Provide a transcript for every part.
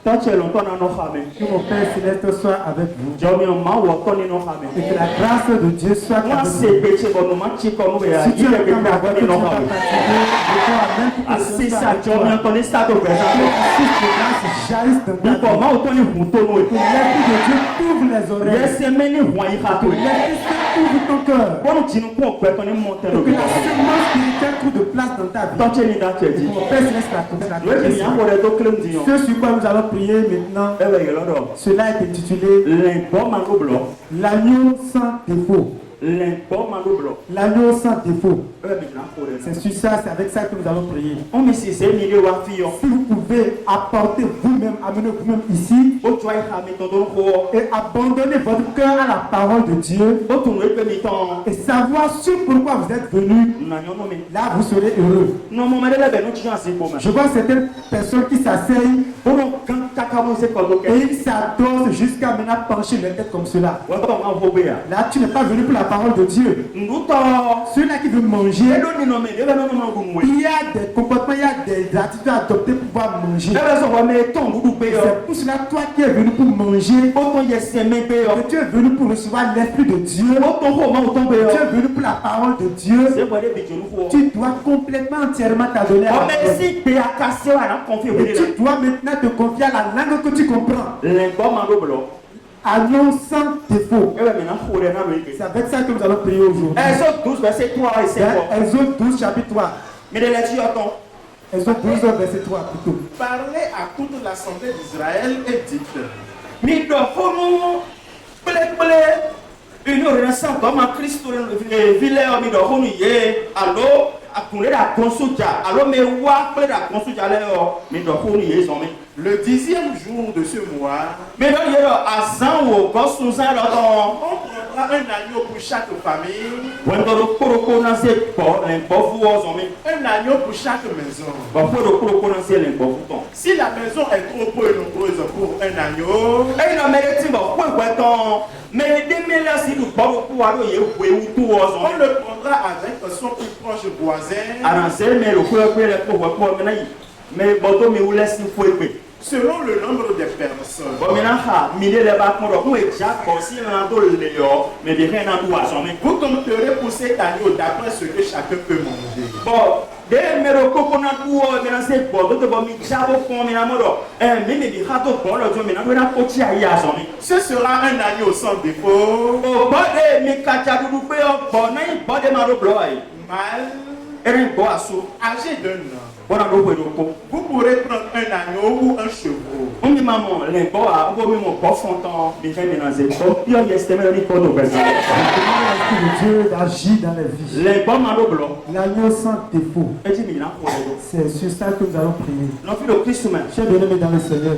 Que Que mon Père Céleste soit avec vous. Et que la grâce de Dieu soit avec vous. Si tu es en train d'avoir des jaillissent dans ta vie. Que l'Esprit de Dieu t'ouvre les oreilles. Que l'Esprit ouvre ton cœur. Que la semence spirituelle trouve de place dans ta vie. Que mon Père Céleste la ce sur quoi nous allons prier maintenant, cela est intitulé l'agneau sans défaut. L'agneau sans défaut. C'est sur ça, c'est avec ça que nous allons prier. Si vous pouvez apporter vous-même, amener vous-même ici et abandonner votre cœur à la parole de Dieu et savoir sur pourquoi vous êtes venu, là vous serez heureux. Je vois certaines personnes qui s'asseyent et ils s'adossent jusqu'à maintenant pencher leur tête comme cela. Là tu n'es pas venu pour la parole de Dieu. Ceux-là qui veulent manger, il y a des comportements, il y a des attitudes adoptées pour pouvoir manger. C'est pour cela toi qui es venu pour manger, que tu es venu pour recevoir l'Esprit de Dieu, tu es venu pour la parole de Dieu. Tu dois complètement entièrement t'adonner à la parole. Et tu dois maintenant te confier à la langue que tu comprends. Agneau sans défaut. C'est avec ça que nous allons prier aujourd'hui. Exode 12, verset 3 et 5. Exode 12, chapitre 3. Mais les lectures, attends. Exode 12, verset 3 plutôt. Parlez à toute l'assemblée d'Israël et dites. Une renaissance comme un Christ, le 10e jour de ce mois, on prendra un agneau pour chaque famille, un agneau pour chaque maison. Si la maison est trop peu nombreuse pour un agneau, on le prendra avec son plus proche voisin, selon le nombre de personnes. Vous compterez pour cet agneau d'après ce que chacun peut manger. Ce sera un agneau sans défaut, mâle, âgé d'un an. Vous pourrez prendre un agneau ou un chevreau. Dieu agit dans les vies. L'agneau sans défaut. C'est sur ça que nous allons prier. Chers bien-aimés dans le Seigneur,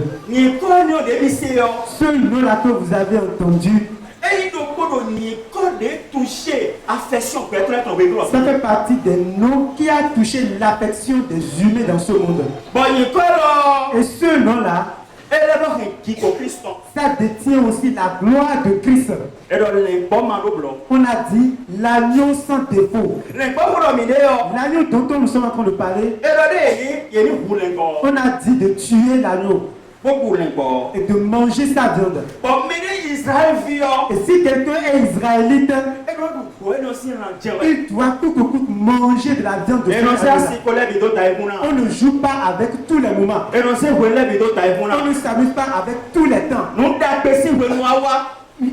ce nom-là que vous avez entendu, ça fait partie des noms qui a touché l'affection des humains dans ce monde. Et ce nom-là, ça détient aussi la gloire de Christ. On a dit l'agneau sans défaut. L'agneau dont nous sommes en train de parler, on a dit de tuer l'agneau et de manger sa viande. Et si quelqu'un est israélite, il doit tout que coûte manger de la viande de ce animal. On ne joue pas avec tous les moments. On ne s'amuse pas avec tous les temps.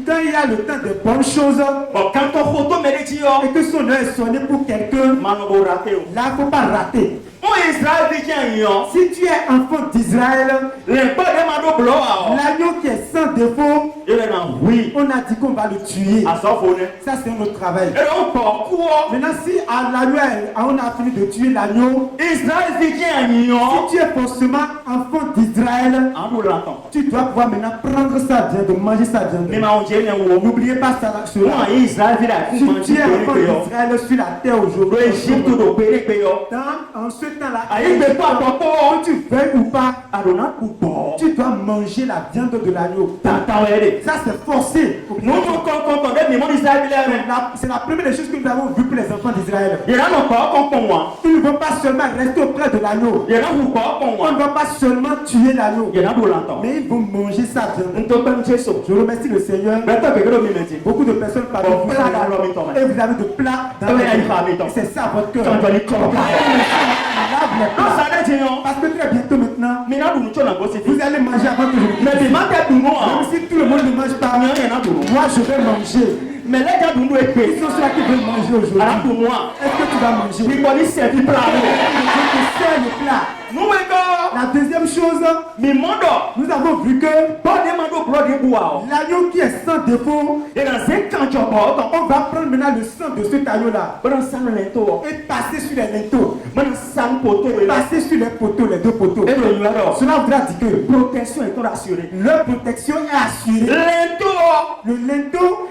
Quand il y a le temps de bonnes choses et que son heure est sonnée pour quelqu'un, là il ne faut pas rater. Si tu es enfant d'Israël, l'agneau qui est sans défaut, on a dit qu'on va le tuer. Ça c'est notre travail. Maintenant si à l'agneau, on a fini de tuer l'agneau, si tu es forcément enfant d'Israël, tu dois pouvoir maintenant prendre sa viande, manger sa viande. N'oubliez pas ça. Si tu es enfant d'Israël sur la terre aujourd'hui, en ce temps-là, que tu veuilles ou pas, tu dois manger la viande de l'agneau. Ça c'est forcer. Nous nous confrontons des démons d'Israël. C'est la première des choses que nous avons vues pour les enfants d'Israël. Il y en a encore contre moi. Ils ne vont pas seulement rester auprès de l'agneau. Il y en a encore contre On moi. ne va pas seulement tuer l'agneau. Il y en a pour longtemps. Mais ils vont manger ça. Nous te prenons Jésus. Je remercie le Seigneur. Maintenant, que nous mettons. Beaucoup de personnes parlent Bon, plat dans leur maison. et vous avez de plats dans Oui, votre il va mettre. C'est ça votre cœur. Quand on est comme ça. Lave les Non, plats. ça n'est pas. Parce que très bientôt maintenant, Mais là, nous sommes en bosse. vous allez manger avant que je vous Mais dise. les mains de nous. Même si tout le monde ne mange pas, Il y en a pour nous. moi je vais manger. Mais les gars, nous Ils écrivons. sont ceux qui veulent manger aujourd'hui. Alors pour moi, Est-ce que tu vas manger? il faut dire c'est du plat. Je te sers le plat. Nous, les gars, La deuxième chose, mais mon dos, nous avons vu que pas des mandos pour des bois. l'agneau qui est sans défaut, Et dans 50 ans, on va prendre maintenant le sang de cet agneau-là on s'en lento. et passer sur les linteaux, On s'en poteau. passer sur les poteaux, les deux poteaux. Et le numéro. Cela voudra dire que Protection est rassurée. leur protection est assurée. Lento. Le linteau,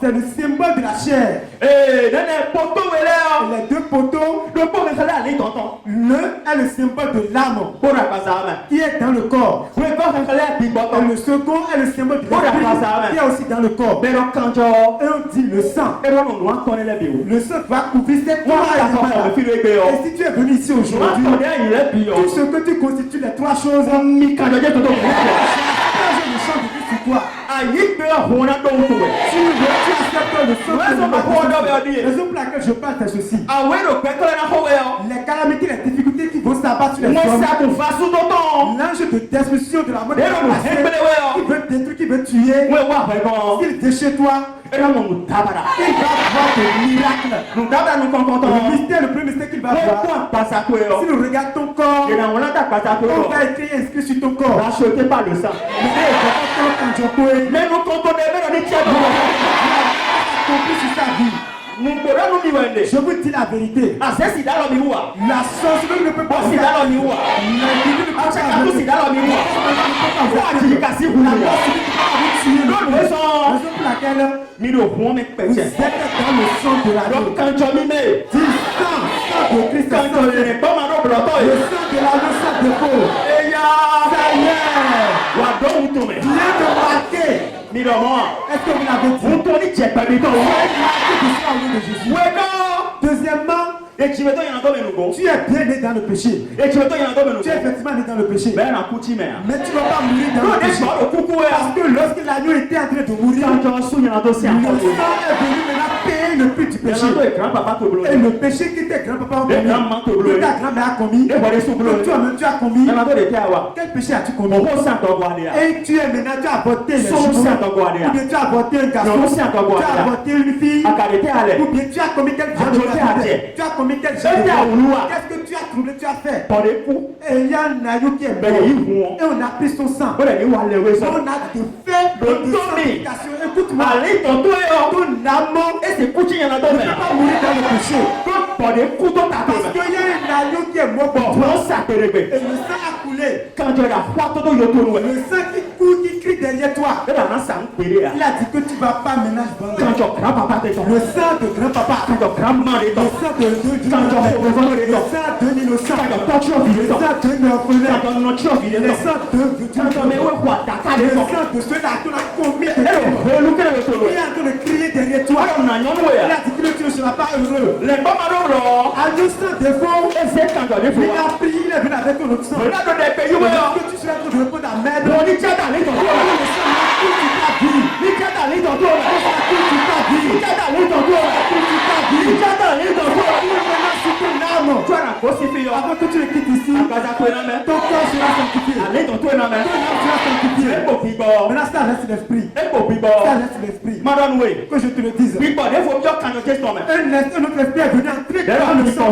c'est le symbole de la chair. Eh, dans les poteaux, Et les deux poteaux, le pauvre est allé tonton. l'un est le symbole de l'âme Pour la passe à main. qui est dans le corps. Le corps est allé à Et le second est le symbole de l'esprit qui est aussi dans le corps. Mais quand tu Et on dit le sang. et on doit connaître les bio. Le sang va couvrir cette Moi, trois d'accord, éléments-là. le fil est bio. Et si tu es venu ici Moi, aujourd'hui, il est bio. tout ce que tu constitues les trois choses, Mi quand je dis tout le partage le sang de Christ sur toi. ayi pe ohun na don to e Si tu acceptes le sang Ouais, ça m'a pas entendu, on dit. la raison pour laquelle je parle, c'est ceci. awe ro pe ko na ho we o Les calamités, les difficultés qui vont s'abattre sur les mo hommes. sa ko fa su to ton L'ange de destruction de la mort e ro he pele we qui o veut détruire, qui veut tuer, we wa pe bon s'il déchire toi, e ro mo tabara il va voir des miracles. nous tabara nous Le konkonton mystère, le premier mystère qu'il va we voir, ko pasa ko si e nous regardons ton corps, o e na wona ta pasa ko on o va écrire inscrit sur ton corps. racheté par le sang mais nous comptons des mais ni tia do Compris sur sa vie. nous pora nous mi wende Je vous dis la vérité. ase si da lo mi wa La sorcellerie ne peut pas o si da lo mi wa a se ka tu si da lo mi wa wa ji ka si hu ya no no so raison pour laquelle mi do hu me pe vous je êtes dans le sang de la donc vie. quand tu mi me Du sang, sang de Christ, quand sang tu le pas ma do bloto le e sang de la vie, sang de faux. e ya Ça y est, wa do hu to me viens de marquer. mi do mo Est-ce que vous l'avez dit? hu to ni je pe mi to Marqué du sang au nom de Jésus. we go Deuxièmement, e ti me to yana to me nugo tu es bien né dans le péché. e ti me to yana to me Tu es nugo effectivement né dans le péché. be na ku ti me Mais tu ne vas pas mourir dans no le de péché. so o kuku e Parce que lorsque l'agneau était en train de mourir, quand tu su yana to si le an sang est venu maintenant payer le prix du péché. yana to e grand papa to blo Et le péché que tes grands-papas ont Les commis, grands-mamans te que brûlent. ta grand-mère a commis, e bole su blo que toi-même tu as commis, yana to de te awa quel péché as-tu commis? o ko sa to gwa de a Et tu es maintenant, tu as avorté les so jumeaux, si an to gwa de ou a bien tu as avorté un garçon, Non, c'est un tu as avorté une fille, akade te ale ou bien tu as commis quel genre de Avorté à crime? Dieu. Tu as commis quel genre Et tu as de voulu. crime? Qu'est-ce que tu as troublé, tu as fait? po de ku Et il y a un agneau qui est be mort. yi hu o Et on a pris son sang. o de ni wa le we so On a fait de sanctification. Écoute-moi, ale to to e o ton âme e se ku ti yana to ne me peut pas mourir dans le péché. ko po de ku to ta to Parce me qu'il y a un agneau qui est mort pour toi. mo sa peregbe Et le sang a coulé. quand tu la foi to yo to nu e Le sang qui coule, qui crie derrière toi. e ba na sa pere a Il a dit que tu ne vas pas ménage quand vendre. tu grand papa te to Le sang de grand-papa. quand tu grand maman de Le to sang de Dieu. quand tu Le sang d'un innocent. quand tu touch your Le video sang d'un orphelin. quand tu not your video Le sang de quand tu me we kwa ta ka Le de to sang de ceux-là qui ont commis de e crime. o lu kere we to lo Il est en train de crier derrière toi. wa na nyo we Il ya a dit que tu ne seras pas heureux. le ba ma do lo Agneau sans défaut. e se quand tu de fo Il a pris, il est venu avec ton autre sang. o na do de pe yu we o Que tu seras en train de répondre à merde. mo ni cha da le to to Le sang a tout sur ta vie. ni cha da le to to Tout sur ta vie. ni cha da le to to Tout sur ta vie. ni cha da le to to Il est maintenant sur ton âme. tu na ko si fi yo Avant que tu le quittes ici, akaza to na me ton corps sera sanctifié. ale to to na me Ton âme sera sanctifiée. e ko fi bo Maintenant, ça reste l'esprit. e ko fi bo Ça reste l'esprit. ma don we Que je te le dise. fi bo de fo yo kan yo je to me Un autre esprit est venu entrer dans le sang.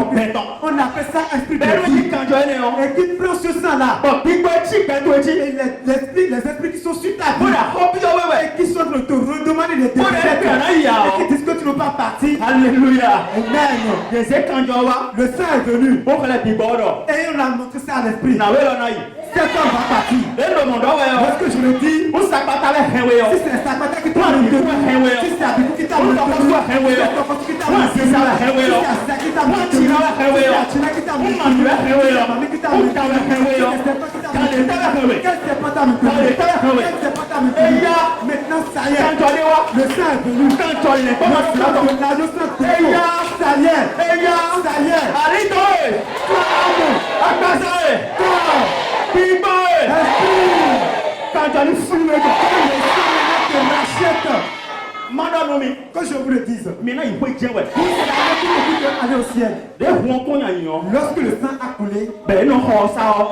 On appelle ça esprit de be ru vie. ni kan jo ene o Et qui prend ce sang-là. bo fi bo chi pe to chi Et les esprits qui sont sur ta bo vie. da ho bi yo we we Et qui sont en train de te redemander des bo de pe na ya Et o qui disent que tu ne peux pas partir. hallelujah Amen. je se kan jo wa Le sang est venu. bo ko le bi bo do Et on a montré ça à l'esprit. na we lo na yi Cet homme va partir. e lo mo do we o Est-ce que je le dis? o sa pa ta le he we o Si c'est la Sabata qui t'a Toi, monté, tu dois hewe. si c'est Abikou qui t'a Toi, monté, tu dois hewe. si c'est Toko qui t'a Toi, monté, c'est ça, la hewe. si c'est Asa qui t'a Toi, monté, tu dois hewe. si c'est Achina qui t'a monté, Toi, tu dois hewe. si c'est Mami qui t'a Toi, monté, tu dois hewe. si c'est Serpent qui t'a Quand monté, les t'a hewe. quel serpent t'a monté, Quand les t'a hewe. quel serpent t'a monté, Eya. Ça y est. Le sang est venu. Le sang de l'agneau saint de faux. Ça y est. Ça y est. Quand je vous le dise, aller au ciel. Lorsque le sang a coulé, et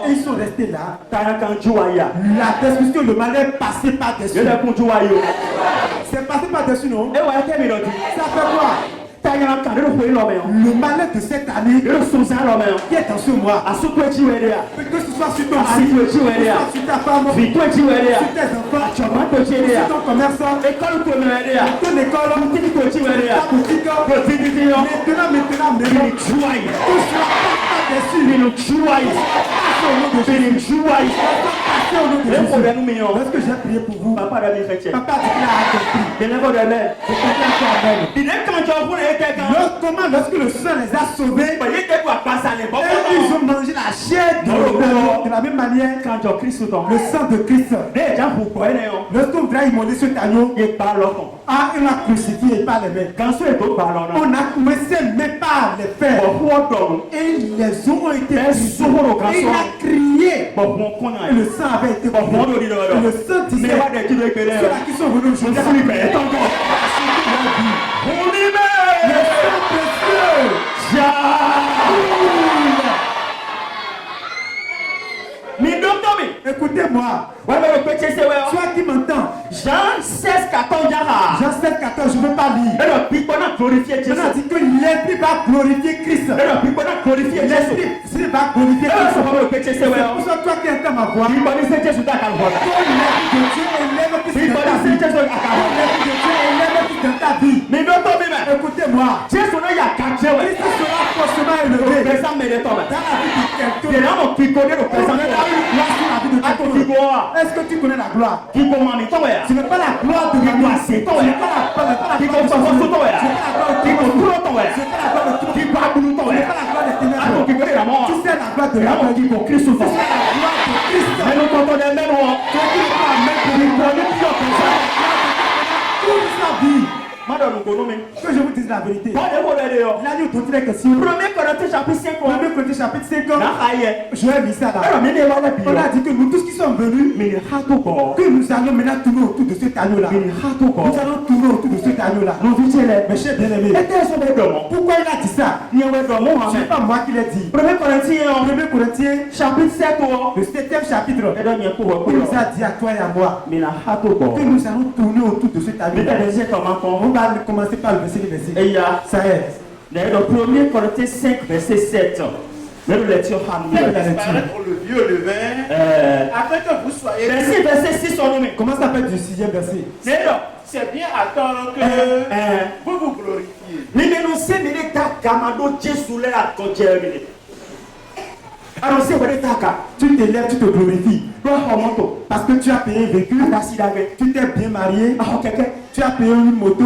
ils sont restés là. La destruction, le mal est passé par-dessus. C'est passé par-dessus, non? Ça fait quoi? Le malheur de cette année qui est sur moi, que ce soit sur ton mari, que ce soit sur ta femme, sur tes enfants, sur ton commerçant, ton école, ta boutique, maintenant, que ce que j'ai prié pour vous, Papa a dit qu'il a compris. Lorsque le sang les a sauvés, et ils ont mangé la chair de la même manière, le sang de Christ. Lorsqu'on voudrait immoler cet agneau, on a crucifié par les mains. On a commencé même pas les faire. Et les os ont été brisés. Et il a crié. Et le sang avait été coupé. Et le sang disait, ceux-là qui sont venus aujourd'hui, le sang précieux. Écoutez-moi. Toi qui m'entends. Jean 16, 14, Jean 16, 14, je ne veux pas lire. On a dit que l'esprit va glorifier Christ. L'esprit va glorifier Christ. C'est pour ça que toi qui entends ma voix, ton l'esprit de Dieu élève Christ dans ta vie. Dans ta vie. Écoutez-moi. Christ sera forcément élevé dans la vie de quelqu'un. Est-ce que tu connais la gloire? Tu n'es pas la gloire de la gloire. Tu n'es pas la gloire des ténèbres. Tu sais la gloire de la mort. Tu sais la gloire de Christ. Mais nous comprenons même toute sa vie. Que je vous dise la vérité. L'agneau d'autres questions. 1 Corinthiens chapitre 5. Je vais lire ça là. On a dit que nous tous qui sommes venus, que nous allons maintenant tourner autour de cet agneau là. Nous allons tourner autour de cet agneau là. Mes chers bien-aimés. Pourquoi il a dit ça? Ce n'est pas moi qui l'ai dit. 1 Corinthiens chapitre 7, le 7e chapitre. Il nous a dit à toi et à moi que nous allons tourner autour de cet agneau là. On va commencer par le verset. Ça est. Dans 1 Corinthiens 5, verset 7. Même lecture pour le vieux levain, afin que vous soyez. Verset 6 on nommé. Comment ça s'appelle du 6e verset? C'est bien attendre que vous vous glorifiez. Alors tu t'élèves, tu te glorifies. Parce que tu as payé un véhicule, tu t'es bien marié, tu as payé une moto,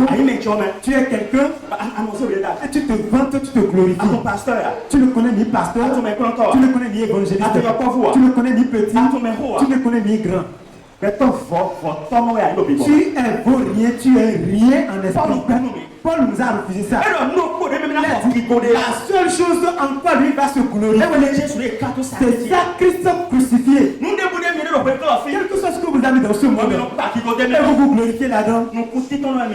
tu es quelqu'un, et tu te vantes, tu te glorifies. Tu ne connais ni pasteur, tu ne connais ni évangéliste, tu ne connais ni petit, tu ne connais ni grand. Tu es beau rien, tu es rien en esprit. Paul nous a refusé ça. La seule chose en quoi lui va se glorifier, c'est ça Christ crucifié. Quel que soit ce que vous avez dans ce monde, et vous vous glorifiez là-dedans.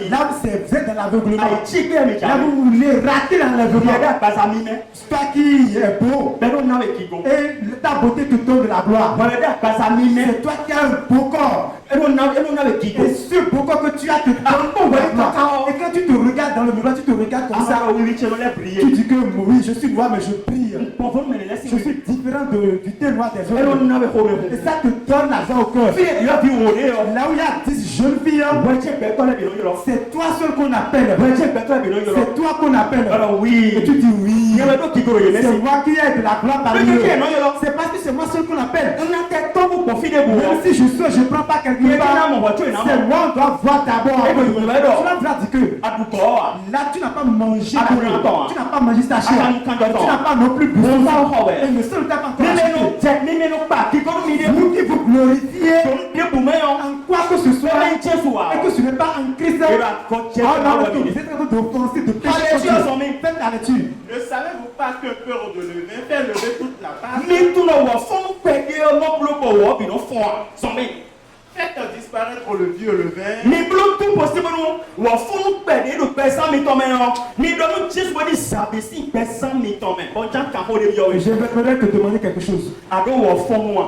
Là, vous êtes dans l'aveuglement. Là, vous voulez rater l'enlèvement. Toi qui es beau, et ta beauté te donne de la gloire. C'est toi qui as un beau corps. Et ce beau corps que tu as te donne de la gloire. Et quand tu te regardes dans le miroir, tu te regardes comme ça. Tu dis que oui, je suis noir, mais je brille. Je suis différent du thé noir des autres. Et ça te donne la joie au cœur. Là où il y a 10 jeunes filles, c'est toi seul qu'on appelle. C'est toi qu'on appelle. Et tu dis oui. C'est moi qui ai de la gloire parmi eux. C'est parce que c'est moi seul qu'on appelle. Même si je prends pas quelqu'un part, c'est moi on dois voir d'abord. Et que je vais donc. Cela veut dire que là, tu n'as pas mangé. Tu n'as pas mangé ta chair. Tu n'as pas non plus bu. Et le seul temps encore. Vous qui vous glorifiez en quoi que ce soit et que ce n'est pas en Christ. Vous êtes en train d'offenser, de pécher. Faites la lecture. Ne savez-vous pas que peur de levain fait lever toute la base? Faites disparaître le vieux levain. Je vais te demander quelque chose.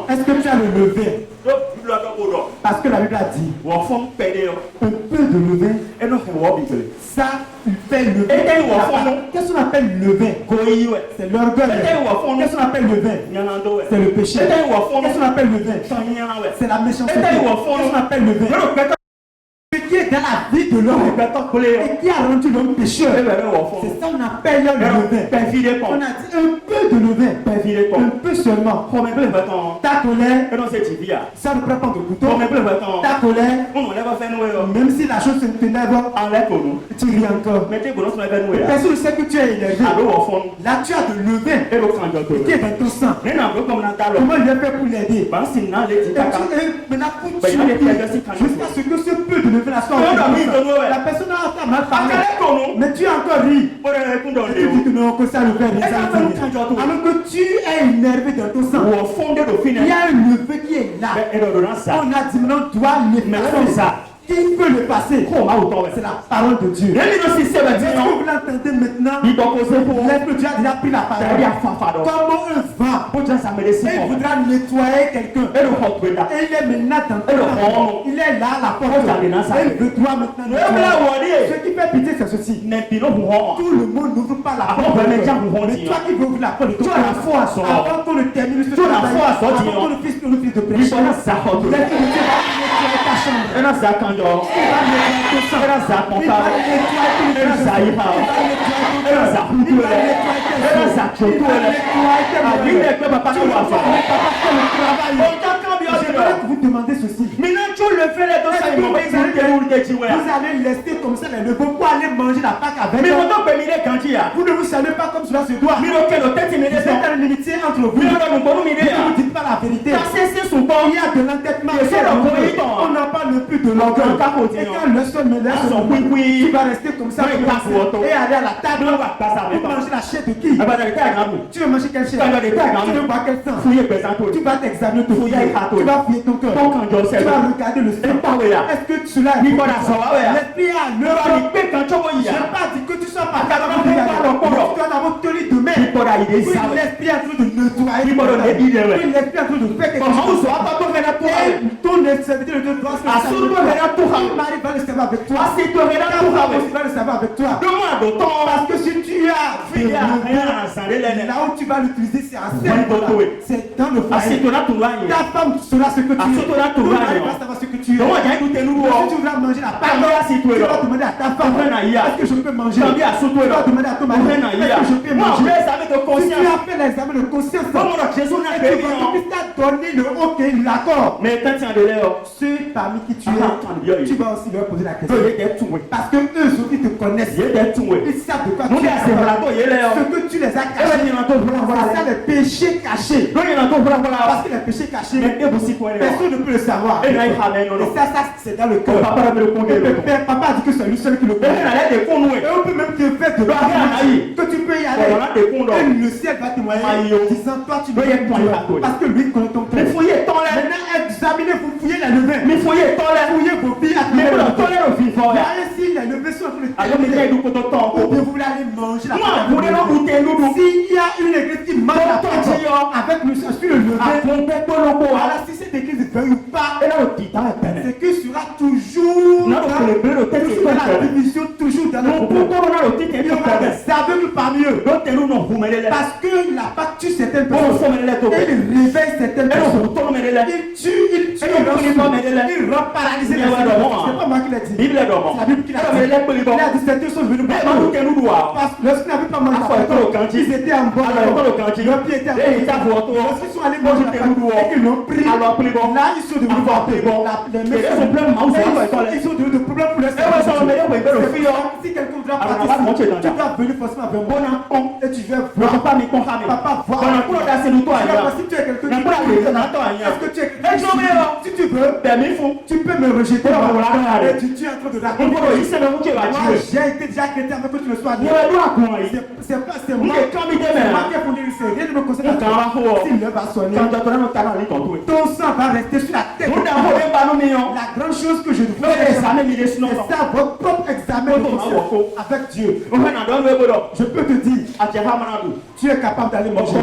Est-ce que tu as le levain? Parce que la Bible a dit un peu de levain, ça fait levain. Qu'est-ce qu'on appelle levain? C'est l'orgueil. Qu'est-ce qu'on appelle levain? C'est le péché. Qu'est-ce qu'on appelle levain? C'est la méchanceté. Qu'est-ce qu'on appelle levain? Ce qui est dans la vie de l'homme et qui a rendu l'homme pécheur, c'est ça qu'on appelle le levain. On a dit un peu de levain, un peu seulement. Ta colère, ça ne prend pas de couteau. Ta colère, même si la chose se t'énerve, tu ris encore. Personne ne sait que tu es énervé. Là, tu as de levain qui est dans ton sang. Comment il a fait pour l'aider? Maintenant, pour tuer jusqu'à ce que ce peu de levain la personne a mal parlé, mais tu as encore ri. Et tu dis que non, que ça le fait rien. Alors que tu es énervé dans ton sang. Il y a un levain qui est là. On a dit maintenant, doit l'effacer. Qui peut le passer? C'est la parole de Dieu. Est-ce que vous l'entendez maintenant? L'Esprit de Dieu a déjà pris la parole. Comment un vent il voudra nettoyer quelqu'un. Et il est maintenant dans il est là à la porte. Et il doit maintenant nettoyer. Ce qui fait pitié, c'est ceci. Tout le monde n'ouvre pas la porte. Mais toi qui veux ouvrir la porte, tu as la foi. Avant qu'on ne termine ce travail, avant qu'on ne puisse de prêcher, ta chambre. Vous demandez ceci. Vous allez laisser comme ça les levains pour aller manger la Pâque avec eux. Vous ne vous saluez pas comme cela se doit. Vous êtes en inimitié entre vous. Vous ne dites pas la vérité. Il y a de l'entêtement. On n'a pas le plus de l'orgueil. Et quand le seul me laisse, tu vas rester comme ça et aller à la table pour manger la chair de qui? Tu veux manger quelle chair? Tu veux boire quel sang? Tu vas t'examiner ton cœur. Tu vas fouiller ton cœur. Tu vas regarder le sang. Est-ce que cela est bon? L'esprit a l'heure. Je n'ai pas dit que tu sois pas capable de tu dois d'abord te lire demain. L'esprit est en train de nettoyer. L'esprit est en train de faire quelque chose. Ton serviteur de doit se faire. Marie va le savoir avec toi. Va le savoir avec toi. Parce que si tu as là où tu vas l'utiliser, c'est à c'est dans le foyer. Ta femme sera ce que tu es. Ton mari va savoir ce que tu es. Si tu voudras manger la pâte, tu vas demander à ta femme, est-ce que je peux manger? Tu vas demander à ton mari, est-ce que je peux manger? Si tu as fait l'examen de conscience, et tu t'as donné le ok, l'accord. Mais ceux parmi qui tu es, tu vas aussi leur poser la question. Parce que eux aussi te connaissent. Ils savent de quoi tu es. Ce que tu les as cachés. C'est ça les péchés cachés. Parce que les péchés cachés, personne ne peut le savoir. Et ça c'est dans le cœur. Papa a dit que c'est lui seul qui le connaît. Et on peut même te faire de que tu peux y aller. Et le ciel va témoigner en disant toi tu dois y être parce que lui connaît ton cœur. Maintenant examinez, vous fouillez la levain. Fouillez vos vies à travers le vivant. Si les levées sont ou bien vous voulez aller manger la pâte. S'il y a une église qui mange la pâte avec le sur le levain, alors si cette église ne veut pas, c'est que sera toujours la division, toujours dans le problème. Il y aura des aveugles parmi eux. Parce que la pâte tue certaines personnes. Et il réveille certaines personnes. Il tue, il rend paralysé. C'est pas moi qui l'ai dit. C'est la Bible qu'il a dit. Il a dit cette chose venue parce que lorsqu'ils n'avaient pas mangé ils étaient en bas. Leurs pieds étaient en bas. Lorsqu'ils sont allés manger et qu'ils l'ont pris, là ils sont devenus fortés. Ils sont devenus de problème pour les si quelqu'un voudra participer, tu dois venir forcément vers moi. Et tu viens voir. Papa voir. Si tu es quelqu'un qui est-ce que tu es si tu veux, tu peux me rejeter. Et tu es en train de raconter. J'ai été déjà chrétien avant que tu le sois. C'est pas c'est moi qui ai fondé une série. Rien ne me concerne pas. S'il ne va sonner, ton sang va rester sur la tête. La grande chose que je dois faire, c'est ça, votre propre examen avec Dieu. Je peux te dire, tu es capable d'aller manger.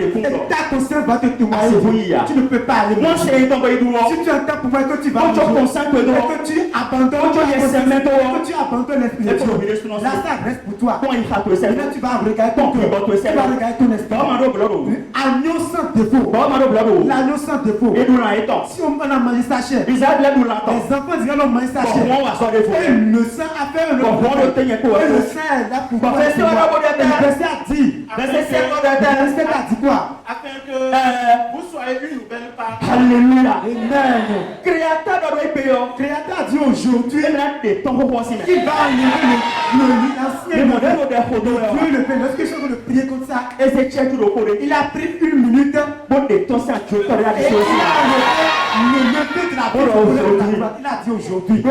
Et ta conscience va te témoigner. Tu ne peux pas aller manger. Si tu entends pour moi que tu vas manger, et que tu abandonnes l'esprit de Dieu, là ça reste pour toi. Et là tu vas regarder ton cœur, tu vas regarder ton esprit. Agneau sans défaut. L'agneau sans défaut. Si on a mangé sa chair, les enfants diront on mange sa chair. Et le sang a fait le et le sang est là pour moi. Le verset a dit. Le verset a dit quoi? Afin que vous soyez une nouvelle part. Alléluia. Amen. Créateur a dit aujourd'hui qu'il va enlever l'ancien modèle. Lorsque je suis en train de prier comme ça, il a pris une minute pour détoncer à Dieu. Il a dit aujourd'hui.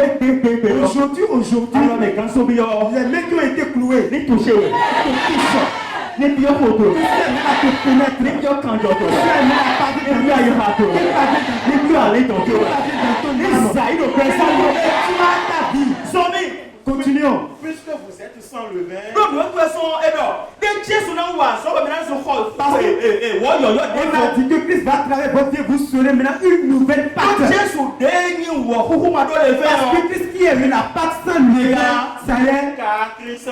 Les mecs qui ont été cloués, les touchés, les pieds photos, les pieds candidates, les pieds aïratos, les pieds allés dans Dieu, les aïs de personne, tu as ta vie. Continuons. Puisque vous êtes sans levain. On a dit que Christ va travailler votre vie, vous serez maintenant une nouvelle pâte. Parce que Christ qui est la pâte sans levain, ça y est. Car Christ a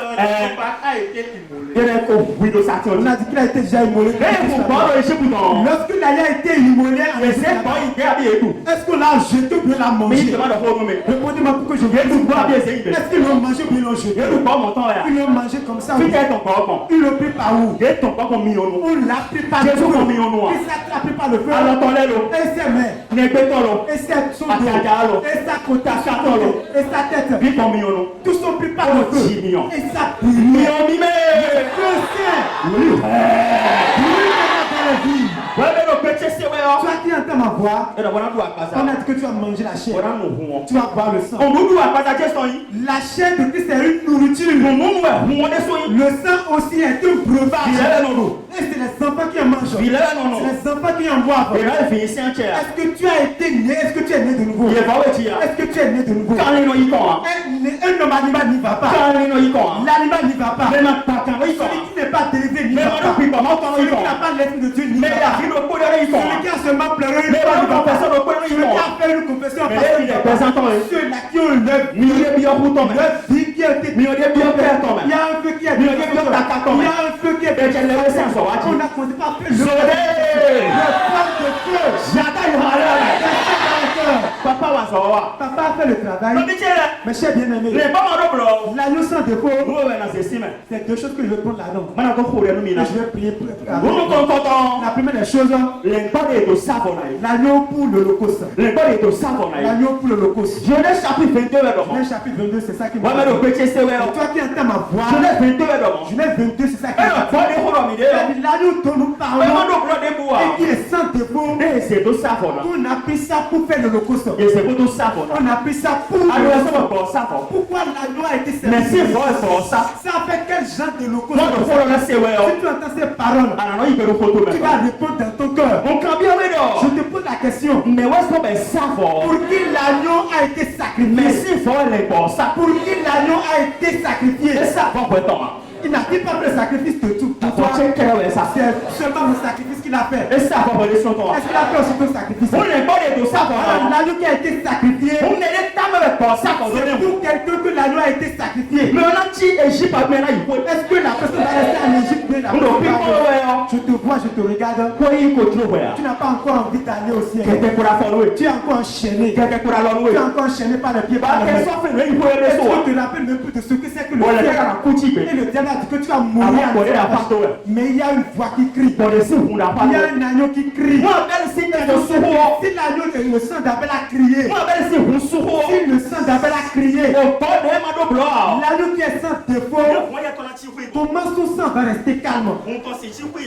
été immolé. On a dit qu'il a été déjà immolé. Lorsque l'agneau a été immolé, est-ce qu'on l'a jeté ou bien l'a mangé? Répondez-moi pour que je vienne voir. Est-ce qu'ils l'ont mangé ou bien l'ont jeté? Ils l'ont mangé comme ça. Ils l'ont pris par où? On l'a pris par le feu. Ils l'a pris par le feu. Et ses mains. Et son dos. Et sa côte. Et sa tête. Tous sont pris par le feu. Et ça brûle. Le feu sien. Toi qui entends ma voix, on a dit que tu vas manger la chair. Tu vas boire le sang. La chair de Christ est une nourriture. Le sang aussi est un breuvage. Et c'est les enfants qui en mangent. C'est les enfants qui en boivent. Est-ce que tu as été né? Est-ce que tu es né de nouveau? Est-ce que tu es né de nouveau? Un homme animal n'y va pas. L'animal n'y va pas. Celui qui n'est pas délivré n'y va pas. Celui qui n'a pas l'esprit de Dieu n'y va pas. Celui qui a seulement pleuré n'y va pas. Celui qui a fait une confession ceux-là qui ont leur vie qui a été il y a un feu qui a été on a commencé par faire le flamme de feu. Papa a fait le travail. Mes chers bien-aimés, l'agneau sans défaut, c'est deux choses que je vais prendre là-dedans. Je vais prier pour la première des choses, l'agneau pour l'Holocauste. L'agneau pour l'Holocauste. Genèse chapitre 22, Genèse chapitre 22, c'est ça qui me dit. Toi qui entends ma voix, Genèse 22, c'est ça qui me dit. L'agneau dont nous parlons et qui est sans défaut, on a pris ça pour faire l'Holocauste. On a pris ça pour pourquoi l'agneau a été servi? Ça fait quel genre de l'Holocauste? Si tu entends ces paroles, tu vas répondre dans ton cœur. Je te pose la question. Pour qui l'agneau a été sacrifié? Pour qui l'agneau a été sacrifié? Il n'a pas fait le sacrifice de tout. C'est seulement le sacrifice qu'il a fait. Est-ce qu'il a fait aussi ton sacrifice? L'agneau qui a été sacrifié, pour quelqu'un que l'agneau a été sacrifié. Mais on a dit Égypte à maintenant il faut. Est-ce que la personne va rester en Égypte? Je te vois, je te regarde. Tu n'as pas encore envie d'aller au ciel. Tu es encore enchaîné. Tu es encore enchaîné par les pieds. Est-ce que tu te rappelles même plus de ce que c'est que le ciel? Et le diable a dit que tu vas mourir en esclavage. Mais il y a une voix qui crie. Il y a un agneau qui crie. Si l'agneau le sang d'Abel a crié. Si le sang d'Abel a crié. L'agneau qui est sans défaut. Comment son sang va rester calme?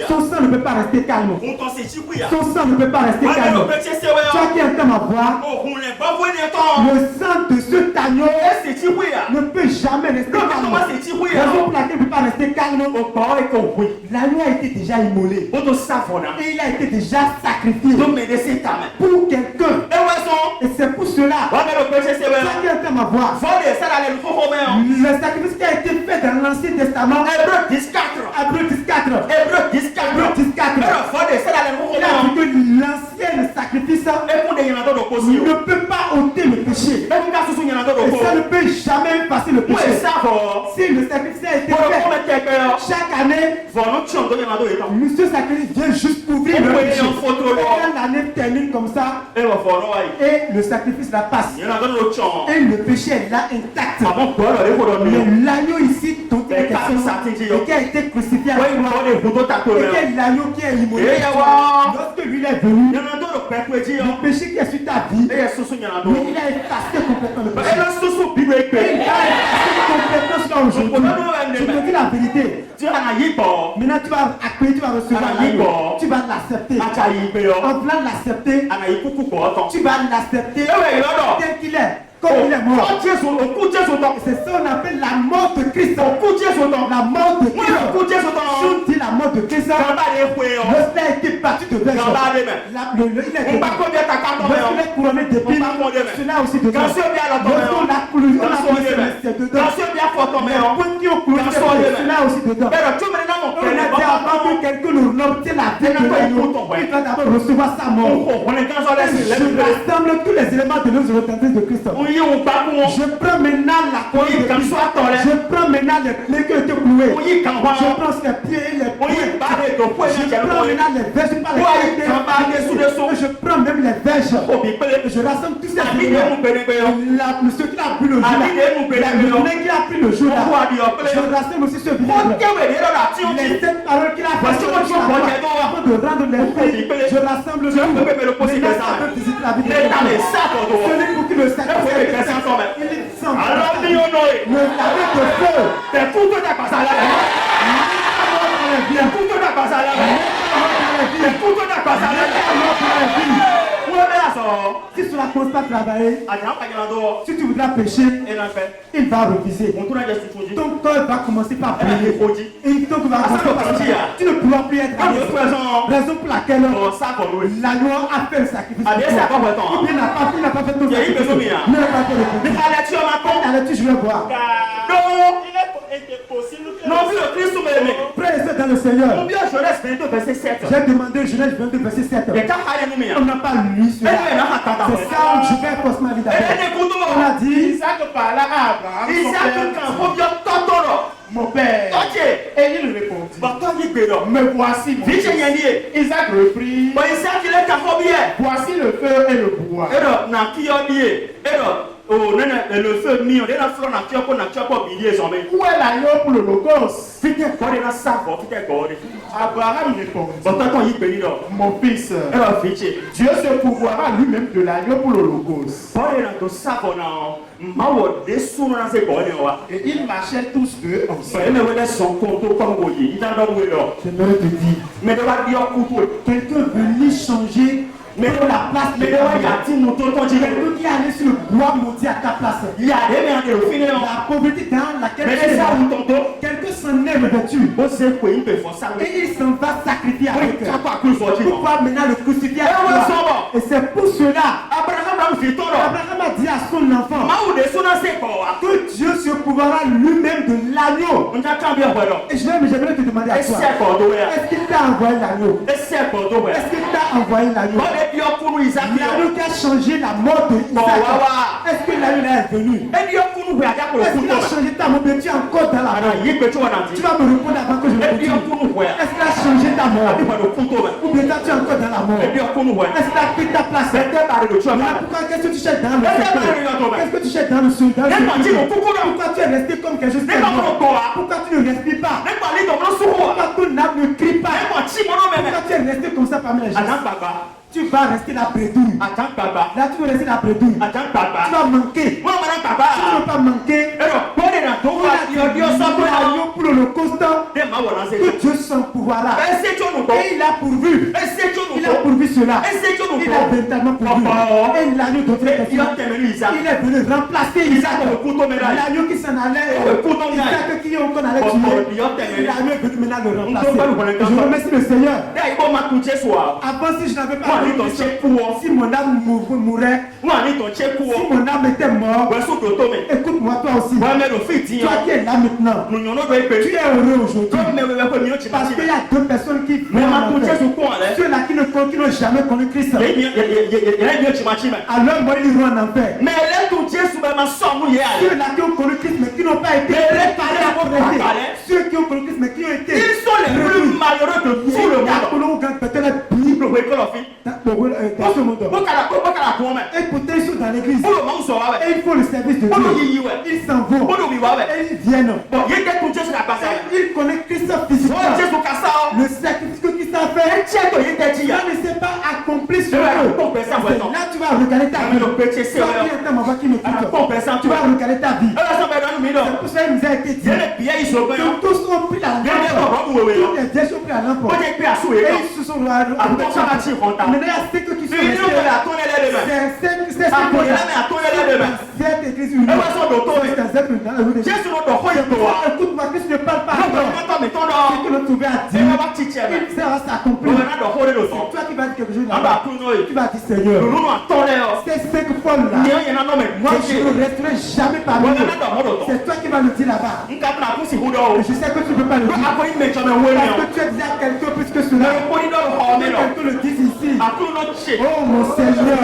Son sang ne peut pas rester calme. Son sang ne peut pas rester calme. Toi qui entends ma voix, le sang de cet agneau ne peut jamais rester calme. Raison pour laquelle il ne peut pas rester calme. L'agneau a été déjà immolé. Et il a été déjà sacrifié pour quelqu'un. Et c'est pour cela. Toi qui entends ma voix, le sacrifice qui a été fait dans l'Ancien Testament, Hébreux 10:4. Il a dit que l'ancien sacrifice ne peut pas ôter le péché. Et ça ne peut jamais passer le péché. Si le sacrifice a été fait chaque année, ce sacrifice vient juste couvrir le péché. Et quand l'année termine comme ça, et le sacrifice la passe. Et le péché est là intact. Mais l'agneau ici, dont il est question, et qui a été crucifié à la croix, et qui est l'agneau qui est immolé, lorsque lui est venu, le péché qui est sur ta vie, il a effacé complètement le péché. Il a effacé complètement cela aujourd'hui. Je te dis la vérité. Maintenant tu vas accueillir, tu vas recevoir l'agneau. Tu vas l'accepter. En voulant l'accepter, tu vas l'accepter tel qu'il est. Comme il est mort. C'est ça qu'on appelle la mort de Christ. La mort de Christ. Si on dit la mort de Christ, le Seigneur a été battu de verge. Il est couronné d'épines. Cela aussi dedans. Lorsqu'on a cloué, on a cloué, c'est dedans. Les points qui ont cloué, cela aussi dedans. On a dit avant que quelqu'un nous obtienne la vie de l'agneau, il va d'abord recevoir sa mort. Je rassemble tous les éléments de nos repentances de Christ. Je prends maintenant la croix de Christ. Je prends maintenant les clés qui ont été clouées. Je prends les pieds et les pieds. Je prends maintenant les verges par lesquelles je prends même les verges. Je rassemble tous ces éléments. Ceux qui a pris le jour là. Le qui a pris le jour là. Je rassemble aussi ce village. Les 7 paroles qu'il a fait avant de rendre les filles. Je rassemble tout. Maintenant ça peut visiter la vie de celui pour qui le sacrifice. Le laver de feu. Si cela ne commence pas à travailler, si tu voudras pécher, il va refuser. Ton cœur va commencer par brûler. Et ton cœur va commencer par brûler. Tu ne pourras plus être raison pour laquelle la loi a fait le sacrifice. Il n'a pas fait ton sacrifice. Il n'a pas fait le sacrifice. Je vais voir. Frères et sœurs dans le Seigneur, j'ai demandé Genèse 22 verset 7. On n'a pas lu cela. C'est ça où je vais forcément dire d'abord. On a dit Isaac parla à Abraham, mon père. Et il répondit, me voici mon fils. Isaac reprit, voici le feu et le bois. Le feu mis, où est l'agneau pour le logos? Abraham répondit, mon fils, Dieu se pourvoira lui-même de l'agneau pour le logos. Et ils marchaient tous deux ensemble. J'aimerais te dire, quelqu'un veut changer. Mais pour la place, quelqu'un qui est allé sur le bois maudit à ta place. La pauvreté dans laquelle quelqu'un s'en est revêtu. Et il s'en va sacrifier avec eux. Pour pouvoir maintenant le crucifier à toi. Et c'est pour cela, Abraham Abraham a dit à son enfant que Dieu se couvrira lui-même de l'agneau. Et j'aimerais te demander à toi, est-ce qu'il t'a envoyé l'agneau? Est-ce qu'il t'a envoyé l'agneau? L'agneau qui a changé la mort de Isaac. Est-ce que l'agneau est venu? Est-ce qu'il a changé ta mort? Tu es encore dans la mort. Tu vas me répondre avant que je me dise. Est-ce qu'il a changé ta mort? Ou bien toi tu es encore dans la mort? Est-ce qu'il a pris ta place? Pourquoi qu'est-ce que tu cherches dans le secteur? Qu'est-ce que tu cherches dans le secteur? Pourquoi tu es resté comme quelque chose de mort? Pourquoi tu ne respires pas? Pourquoi ton âme ne crie pas? Pourquoi tu es resté comme ça parmi les gens? Tu vas rester la bredouille. Là, tu vas rester la bredouille. Tu vas manquer. Tu ne vas pas manquer. Pour l'Holocauste, que Dieu sans pouvoir là. Et il a pourvu. Il a pourvu cela. Il a véritablement pourvu. Et l'agneau de Dieu, il est venu remplacer Isaac. L'agneau qui s'en allait. Isaac qui on allait tuer. L'agneau est venu maintenant le remplacer. Je remercie le Seigneur. Avant, si je n'avais pas si mon âme mourait, si mon âme était morte, écoute-moi toi aussi. Toi qui es là maintenant, tu es heureux aujourd'hui. Parce qu'il y a deux personnes qui ceux-là qui n'ont jamais connu Christ. Alors moi ils iront en enfer. Ceux-là qui ont connu Christ mais qui n'ont pas été préparés. Ceux qui ont connu Christ mais qui ont été, ils sont les plus malheureux de tout le monde. Et pourtant ils sont dans l'église. Et ils font le service de Dieu. Ils s'en vont. Et ils viennent. Ils connaissent Christ physiquement. Le sacrifice que Christ a fait, ça ne s'est pas accompli sur eux. Là tu vas regarder ta vie. Tu vas regarder ta vie. C'est pour ça qu'il nous a été dit que tous ont pris la lampe. Tous les vieilles ont pris la lampe. Et ils se sont maintenant il y a ceux qui sont restés là. Cette église unie. Écoute-moi, Christ ne parle pas encore. Ce que le trouvé a dit, il sera s'accomplir. Toi qui vas dire quelque chose là-bas, tu vas dire Seigneur, ces 5 folles-là, moi je ne resterai jamais parmi eux. C'est toi qui vas le dire là-bas. Et je sais que tu ne peux pas le dire. Parce que tu es déjà quelqu'un plus que cela. Quelqu'un le dit ici. Oh mon Seigneur,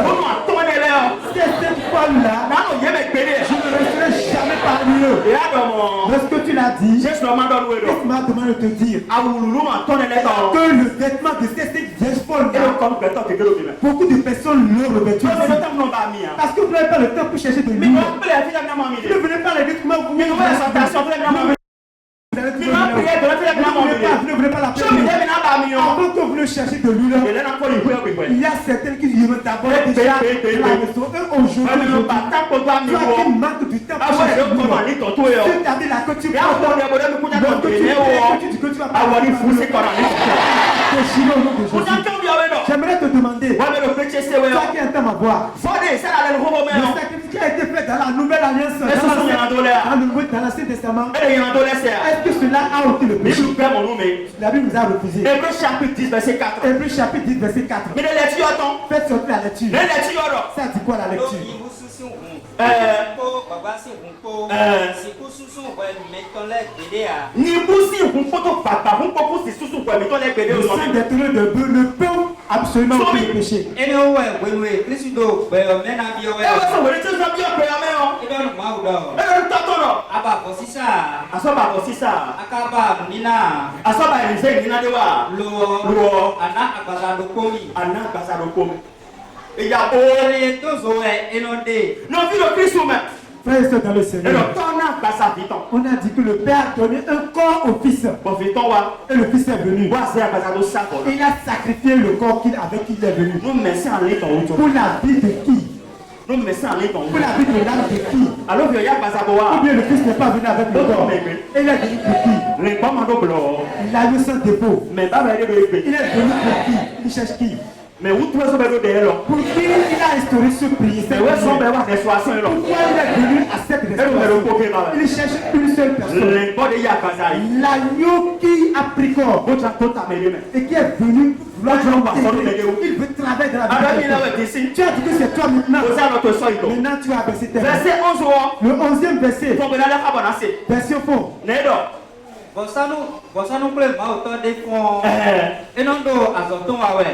ces 5 folles-là, je ne resterai jamais parmi eux. Lorsque tu l'as dit, Christ m'a demandé de te dire que le vêtement de ces 5 vieilles folles, beaucoup de personnes l'ont revêtu. Parce que vous n'avez pas le temps pour chercher de l'huile. Vous ne venez pas à l'église comment vous voulez. Vous ne voulez pas la paix. Avant que vous ne cherchiez de l'huile, il y a certaines qui iront d'abord déjà à la maison. Aujourd'hui, toi qui manques du temps pour chercher de l'huile, tu t'as dit là que tu prends que tu vas pas j'aimerais te demander, toi qui entends ma voix, le sacrifice qui a été fait dans la nouvelle alliance, dans l'Ancien Testament, est-ce que cela a ôté le péché? La Bible nous a refusé. Hébreux chapitre 10 verset 4. Hébreux chapitre 10 verset 4. Faites sortir la lecture. Ça dit quoi la lecture? Le sang détourné de bœuf ne peut absolument pas le péché. Frères et sœurs dans le Seigneur, on a dit que le Père a donné un corps au Fils. Et le Fils est venu. Il a sacrifié le corps avec qui il est venu. Pour la vie de qui? Pour la vie de l'âme de qui? Ou bien le Fils n'est pas venu avec le corps. Et il est venu pour qui? Il a eu sans dépôt. Il est venu pour qui? Il cherche qui? Mais où toi, pour qui il a instauré ce prix? Pourquoi il est venu à cette restauration? Il cherche une seule personne. L'agneau qui a pris corps et qui est venu vouloir il veut travailler dans la vie. Tu as dit que c'est toi maintenant. Maintenant tu as baissé tes mains. Verset 11. Le 11e verset. Version fond. Bosanu kple maotɔ de fɔɔ. Enɔ do azɔtɔ wa wɛ.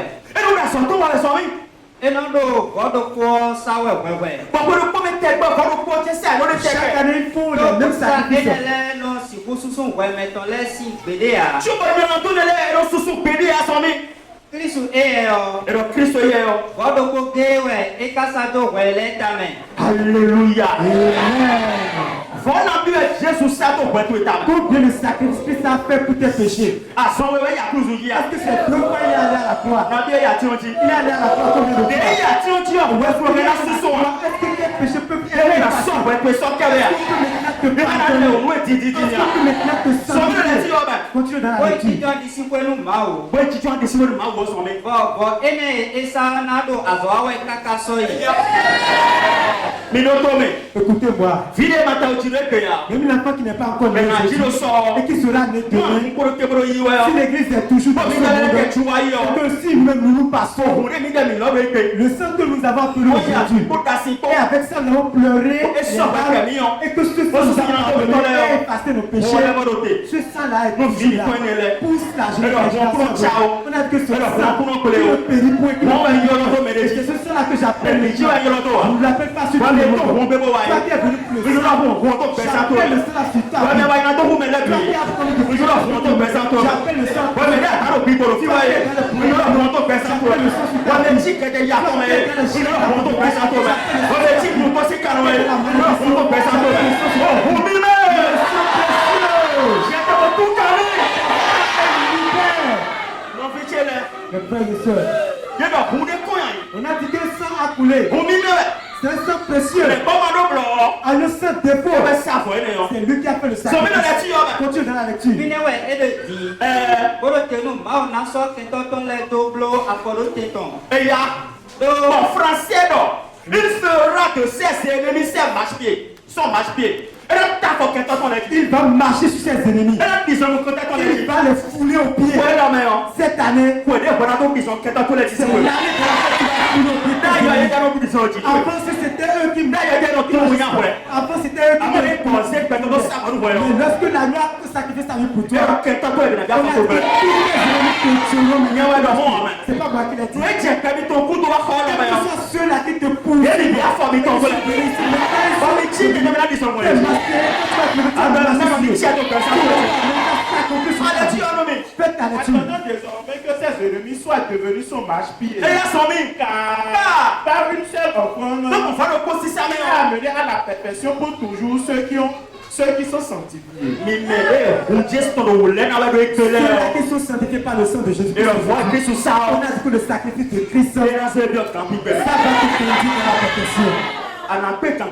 Enɔ do gɔdɔkɔ sawɛ wɛwɛ. Chaque année ils font le même sacrifice. Enɛlɛ nɔ siku susu wɛmɛtɔ lɛ si gbede ya. Kristu eyɛ yɔ. Gɔdɔkɔ ge wɛ ekasa do wɛ lɛ tamɛ. Alléluia. Voilà mieux Jésus ça ton boîte tout table. Combien de sacrifices que ça fait pour tes péchés? Ah, son bébé y a plus ou Est-ce que c'est deux fois il est allé à la croix? Non, bien y a tionti. Il est allé à la croix combien de fois? Il y a tionti on va se regarder là sous son. Est-ce que tes péchés peuvent être effacés? La son boîte peut sortir là. Mais maintenant on est dit maintenant te son bébé dit oh ben. Continue dans la lecture. Oui, tu as dit si vous nous mao. Oui, tu as dit si vous nous mao son mais. Bon, ene esa nado azoawe kakasoyi. Écoutez-moi. Vide matin au tiré que ya. Même l'enfant qui n'est pas encore né et qui sera né demain. Si l'église est toujours dans ce monde, et que si même nous passons, le sang que nous avons pleuré aujourd'hui, et avec ça nous avons pleuré et que ce sang nous a pardonné et effacé nos péchés, ce sang-là est vigile, pousse la génération. On a dit que ce sang, qui le périt pour équilibrer. C'est ce sang-là que j'appelle les gens. Je ne l'appelle pas sur le monde. Toi qui es venu pleurer, j'appelle le sang sur ta vie. J'appelle le sang. Mes frères et sœurs, on a dit que le sang a coulé. C'est un sang précieux. À le sang défaut. C'est lui qui a fait le sacrifice. Continue dans la lecture. Binewe ede di. Boro tenu mao naso ketoton le doblo apolo teton. Et là, en français, il fera que ses ennemis son marche-pied. Il va marcher sur ses ennemis. Il va les fouler aux pieds. Cette année, c'est l'année avant c'était eux qui avant c'était eux qui mais lorsque la loi sacrifiait sa vie pour toi, c'est pas moi qui l'ai dit. C'est ceux-là qui te poussent. Attendons désormais que ses ennemis soient devenus son marche-pied. Par une seule offrande, il a amené à la perfection pour toujours ceux qui sont sanctifiés. Ceux-là qui sont sanctifiés par le sang de Jésus. On a dit que le sacrifice de Christ, ça va te conduire à la perfection.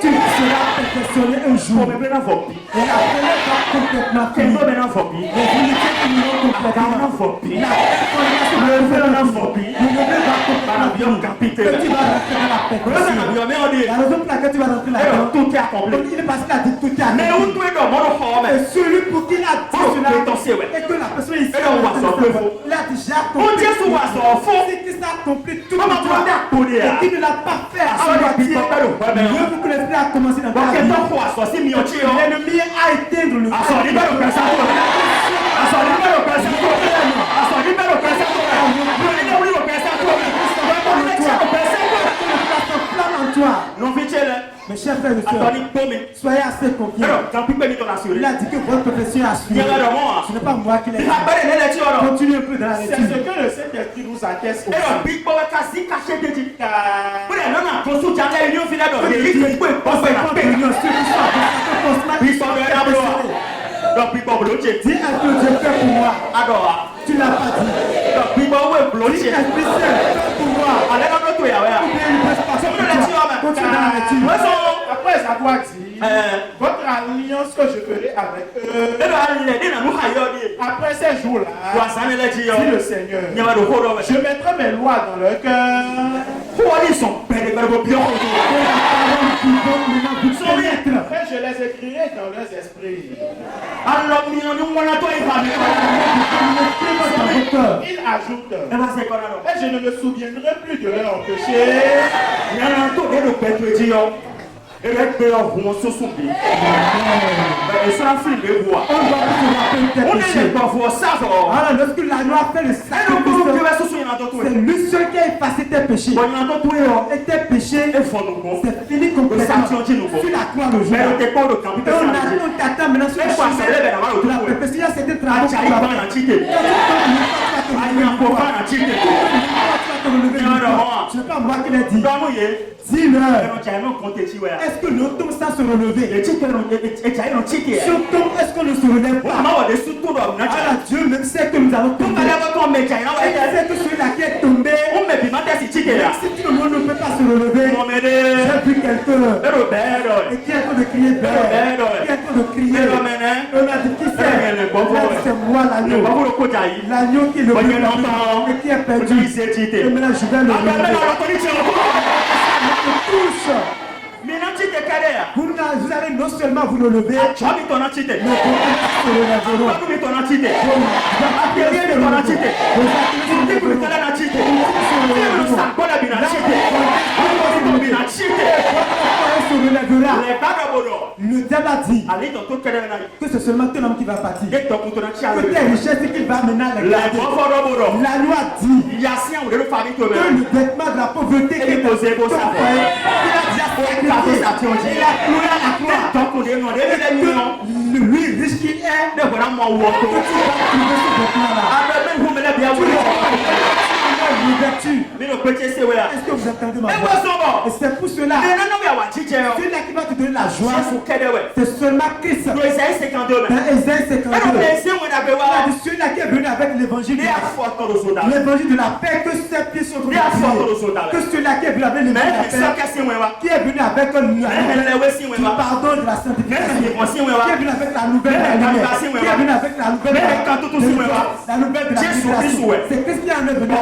Tu seras perfectionné un jour. Et la prière va complètement finir. Les unités finiront complètement. La que tu vas rentrer dans la perfection. La raison pour laquelle tu vas rentrer là-dedans, tout est accompli. il est parce qu'il a dit tout est accompli. Mais où tu es dans mon Et celui pour qui il a dit cela, et que la personne ici, il a déjà accompli. Si Christ a accompli tout pour toi, et qu'il ne l'a pas fait à son moitié, Dieu veut que l'esprit a commencé dans ta vie. L'ennemi a éteindre le mes chers frères et sœurs, soyez assez confiants. Il a dit que votre profession est assurée. Ce n'est pas moi qui l'ai dit. Continuez un peu dans la lecture. C'est ce que le Saint-Esprit nous atteste aussi. Dis à Dieu, Dieu fait pour moi. Tu l'as pas dit. Dis à Esprit Saint, fais pour moi. Ou bien il ne passe pas pour toi. Continue dans la lecture. Après avoir dit, votre alliance que je ferai avec eux, après ces jours-là, dit le Seigneur, je mettrai mes lois dans leur cœur. Après je les les écrirai dans leurs esprits. Il ajoute, et je ne me souviendrai plus de leurs péchés. On doit plus se rappeler tes péchés. Alors, lorsque l'agneau a fait le sacrifice, c'est lui seul qui a effacé tes péchés. Et tes péchés, c'est fini complètement. Sur la croix le jour. Et on t'attend maintenant sur le chemin. La perfection, c'était travail. Je ne sais pas moi qui l'ai dit. Dis-leur. Est-ce que nous tombons sans se relever? Si on tombe, est-ce qu'on ne se relève pas? Alors Dieu même sait que nous allons tomber. Il sait que celui-là qui est tombé, si tout le monde ne peut pas se relever, j'ai vu quelqu'un et qui est en train de crier Père, qui est en train de crier. On a dit qui c'est? C'est moi l'agneau. L'agneau qui est le plus et qui est perdu. Et maintenant je vais le relever. Touche. Vous allez non seulement vous relever, mais vous allez le diable a dit que c'est seulement ton homme qui va partir. Que tes richesses qu'il va maintenant les garder. La loi dit que le vêtement de la pauvreté qui est ton frère, il a déjà sacrifié. Il a cloué à la croix. Lui riche qu'il est, que tu vas trouver ce vêtement-là. Est-ce que vous entendez ma voix? Et c'est pour cela, celui-là qui va te donner la joie, c'est seulement Christ. Dans Ésaïe 52, celui-là qui est venu avec l'évangile de la paix, que ses pieds sont tombés, que celui-là qui est venu avec l'évangile de la paix, qui est venu avec le pardon de la sanctification, qui est venu avec la nouvelle de la lumière, qui est venu avec la nouvelle de la libération. C'est Christ qui en est venu.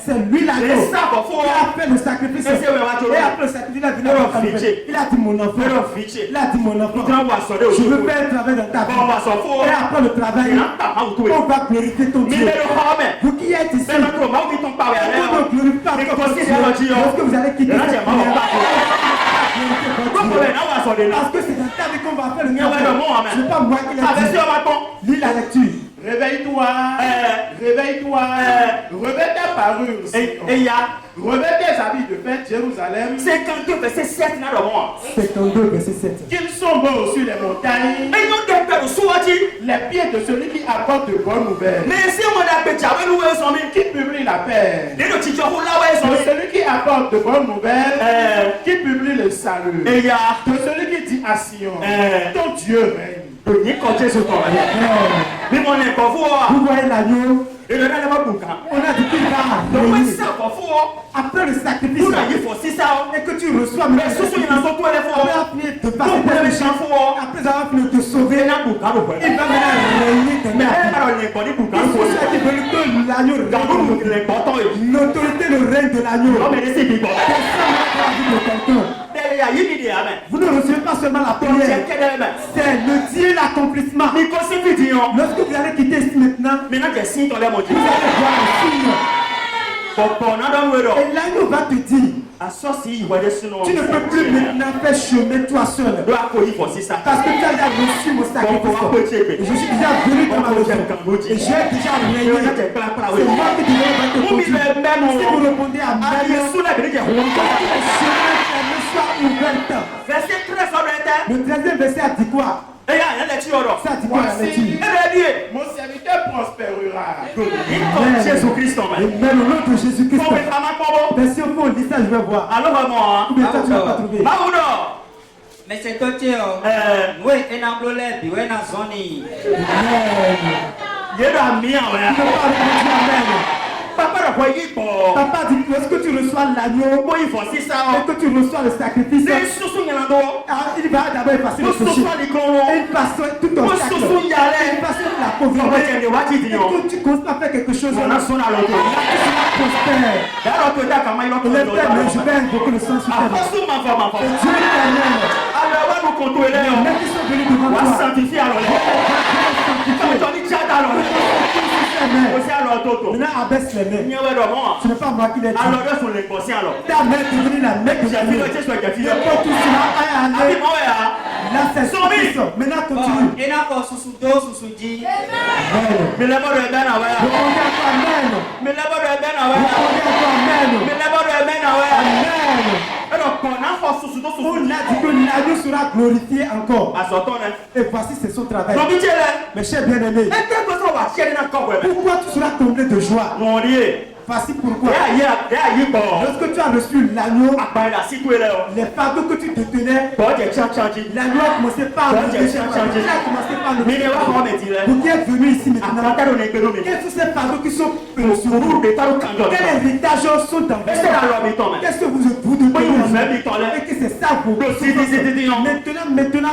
C'est lui là qui a fait le sacrifice. Et après le sacrifice, il a venu avec la nouvelle. Il a dit mon enfant, je veux faire un travail dans ta vie. Et après le travail, on va glorifier ton Dieu. Vous qui êtes ici, on ne glorifie pas votre Dieu. Lorsque vous allez quitter cette prière, parce que c'est dans ta vie qu'on va faire le travail. Ce n'est pas moi qui l'ai dit. Lis la lecture. Réveille-toi, réveille-toi, revêt ta parure, revêt tes habits de fête, Jérusalem. 52 verset 7. 52 verset 7. Qu'ils sont beaux sur les montagnes, les pieds de celui qui apporte de bonnes nouvelles, qui publie la paix, de celui qui apporte de bonnes nouvelles, qui publie le salut, de celui qui dit à Sion, ton Dieu règne. Vous voyez l'agneau, on a dit qu'il va après le sacrifice et que tu reçois après avoir fini de te sauver, il va maintenant régner tes mains. L'autorité, le règne de l'agneau. Vous ne recevez pas seulement la prière, c'est le dire l'accomplissement. Lorsque vous allez quitter ici maintenant, vous allez voir un signe. Et l'agneau va te dire, tu ne peux plus maintenant faire chemin toi seul. Parce que tu as déjà reçu mon sacrifice. Et je suis déjà venu dans ma maison. Et j'ai déjà régné. C'est moi qui devrais te conduire. Si vous répondez à même, le chemin verset 13. Le 13e verset a dit quoi? Ça dit quoi la lecture? Mon serviteur prospérera. Jésus-Christ. Amen. Au nom de Jésus-Christ. Mais si on fait un listage, je vais voir. Alors vraiment, tu vas pas trouver. Mais c'est toi qui es oui, et dans le lait, puis oui, dans son nid. Papa dit que lorsque tu reçois l'agneau et que tu reçois le sacrifice, il va d'abord effacer le péché. Il passe tout ton sac. Il passe la pauvreté. Et quand tu commences à faire quelque chose, là tu seras prospère. Les pères, je vais invoquer le sang sur terre. Et Dieu éternel, devant toi. Sanctifier alors. Maintenant, abaisse les mains. Ce n'est pas moi qui l'ai dit. Ta main est devenue la main que j'ai dit. N'importe où cela a allé. Là, c'est suffisant. Maintenant, continue. On a dit que l'agneau sera glorifié encore. Et voici, c'est son travail. Mes chers bien-aimés, pourquoi tu seras comblé de joie? Voici pourquoi. Lorsque tu as reçu l'agneau, les fardeaux que tu détenais, l'agneau a commencé par le vous qui êtes venu ici maintenant, quels sont ces fardeaux qui sont sur vous? Quels héritages sont dans vous? Qu'est-ce que vous devenez? Et que c'est ça pour vous. Maintenant,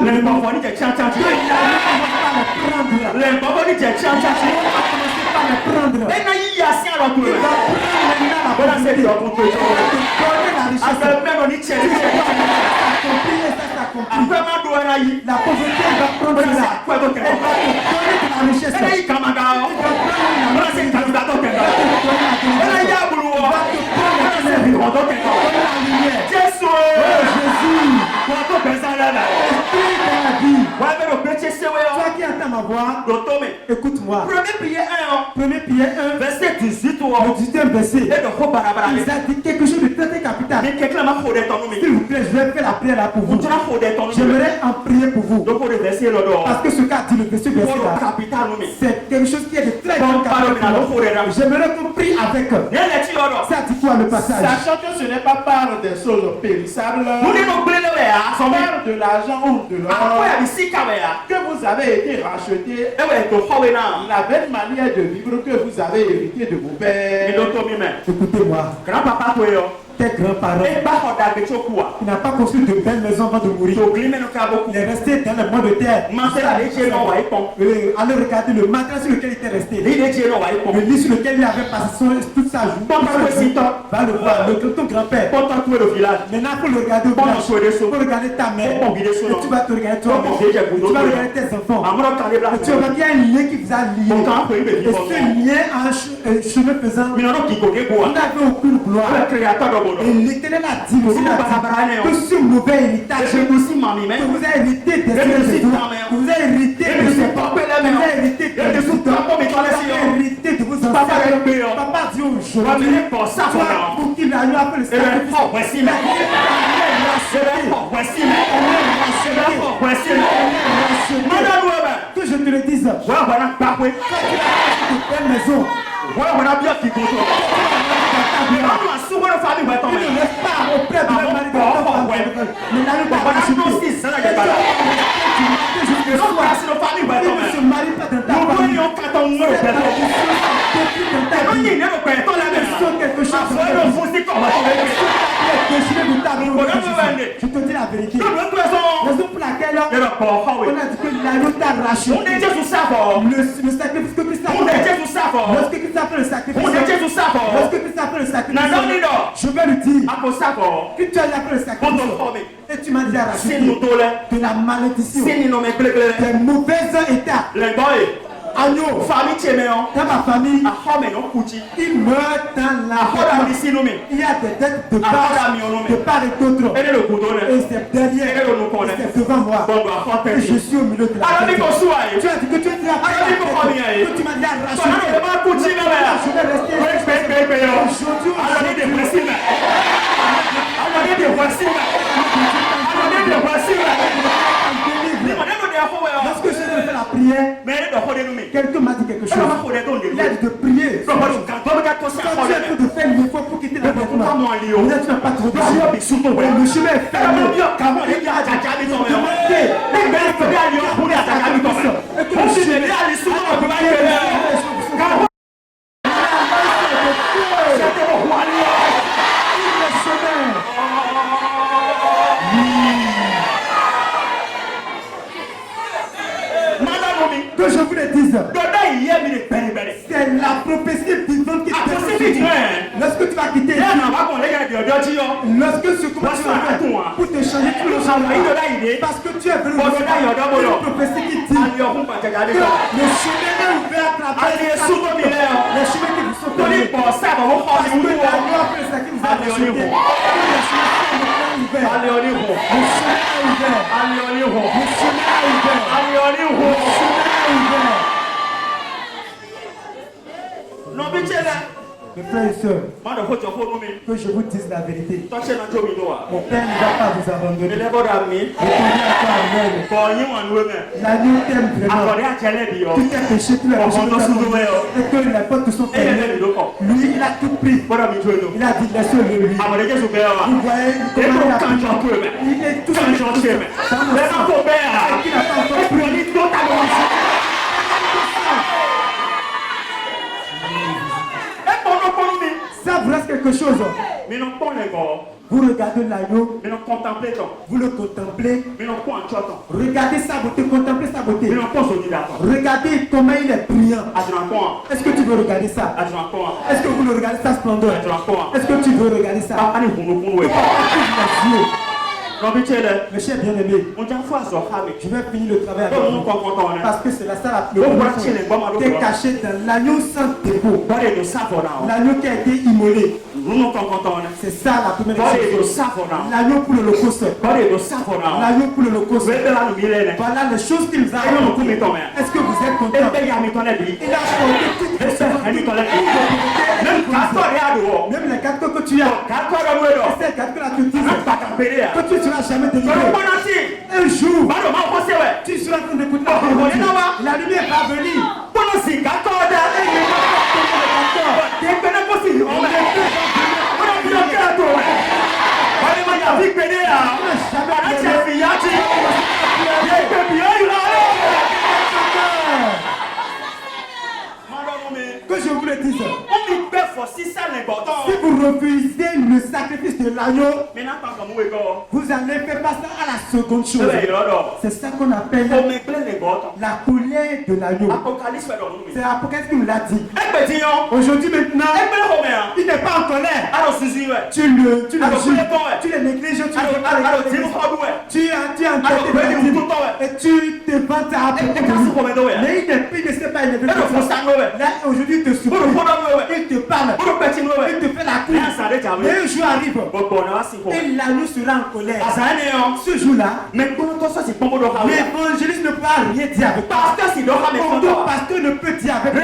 Dieu va la pauvreté va prendre la richesse. Toi qui entends ma voix, écoute-moi. Premier prière 1, verset 18, le 18e verset. Il a dit quelque chose de très capital. S'il vous plaît, je vais faire la prière là pour vous. J'aimerais en prier pour vous. Parce que ce qu'a dit le verset là, c'est quelque chose qui est de très grand capital. J'aimerais qu'on prie avec eux. Ça dit quoi le passage? Sachant que ce n'est pas par des choses périssables, par de l'argent ou de l'or, que vous avez été rachetés, la belle manière de vivre que vous avez hérité de vos pères. Écoutez-moi. Tes grands-parents, il n'a pas construit de belles maisons avant de mourir. Il est resté dans le monde de terre. Allez regarder le matériel sur lequel il était resté. Le lit sur lequel il avait passé toute sa journée. Va le voir, ton grand-père. Maintenant, il faut le regarder au village. Il faut regarder ta mère. Et tu vas te regarder toi-même. Tu vas regarder tes enfants. Et tu vas voir qu'il y a un lien qui vous a lié. Et ce lien a un chemin faisant. Vous n'avez aucune gloire. Et l'Éternel a dit aussi que ce mauvais héritage que vous avez hérité de ses doigts, que vous avez hérité de ses parents, que vous avez hérité de vos enfants, Papa dit aujourd'hui, toi pour qu'il a eu à faire le sacrifice, que je te le dise, quand tu as une belle maison, il ne reste pas auprès de la marie de mais n'arrive pas à acheter. Il ne se marie pas dans ta famille. Quelque chose. Je te dis la vérité. Raison pour laquelle on a dit que l'agneau t'a racheté. Le sacrifice que Christ a fait. Lorsque Christ a fait le sacrifice. Je vais lui dire que tu as fait le sacrifice. Et tu m'as dit à racheter de la malédiction. Des mauvais états. Agneau, dans ma famille, il meurt dans la mort. Il y a des dettes de part et d'autre. Et c'est derrière, c'est devant moi. Et je suis au milieu de la tête. Tu as dit que tu es là, que tu m'as dit à racheter. Je vais rester lorsque je vais faire la prière, quelqu'un m'a dit quelque chose. Il a dit de prier. Quand tu as fait de faire l'effort pour quitter la maison, tu n'as pas trop de le chemin est fermé. Que je vous le dise, c'est la prophétie vivante qui te lorsque tu vas quitter ici, lorsque ce commence pour te changer tout le travail, Parce que tu es venu une prophétie qui dit le chemin est ouvert à travers les chemins qui vous sont donnés. Parce que l'agneau a fait ça qui vous a acheté. Le chemin est ouvert. Le chemin est ouvert. Le chemin est ouvert. Mes frères et sœurs, que je vous dise la vérité. Mon Père ne va pas vous abandonner. Répondez encore Amen. L'agneau t'aime vraiment. Tout est péché, tout est péché. Et que les portes sont fermées. Lui, il a tout pris. Il a dit, laissez-le lui. Vous voyez comment il est tout seul. Dans le sang. Et qu'il n'a pas encore pris. Ça vous reste quelque chose. Vous regardez l'agneau. Vous le contemplez. Regardez sa beauté. Contemplez sa beauté. Regardez comment il est brillant. Est-ce que tu veux regarder ça? Est-ce que vous le regardez sa splendeur? Est-ce que tu veux regarder ça? Mes chers bien-aimés, je vais finir le travail avec vous parce que c'est la salle qui est cachée dans l'agneau sans défaut. L'agneau qui a été immolé. C'est ça la première chose. L'agneau pour l'holocauste. L'agneau pour l'holocauste. Voilà les choses qui nous arrivent. Est-ce que vous êtes content? Il a apporté toutes les choses. Même les gâteaux que tu as. C'est gâteaux que tu seras jamais délivré. Un jour, tu seras en train d'écouter la lumière va venir. Que je vous le dise, si vous refusez le sacrifice de l'agneau, vous allez faire passer à la seconde chose. C'est ça qu'on appelle la colère de l'agneau. C'est l'Apocalypse qui nous l'a dit. Aujourd'hui maintenant, il n'est pas en colère. Tu le juges, tu le négliges, tu et tu te vantes à mais il ne sait pas, il là aujourd'hui il te souffle, il te parle, il te fait la cour. Mais un jour arrive et l'agneau sera en colère. Ce jour-là, l'évangéliste ne peut rien dire avec toi. Aucun pasteur ne peut dire avec toi.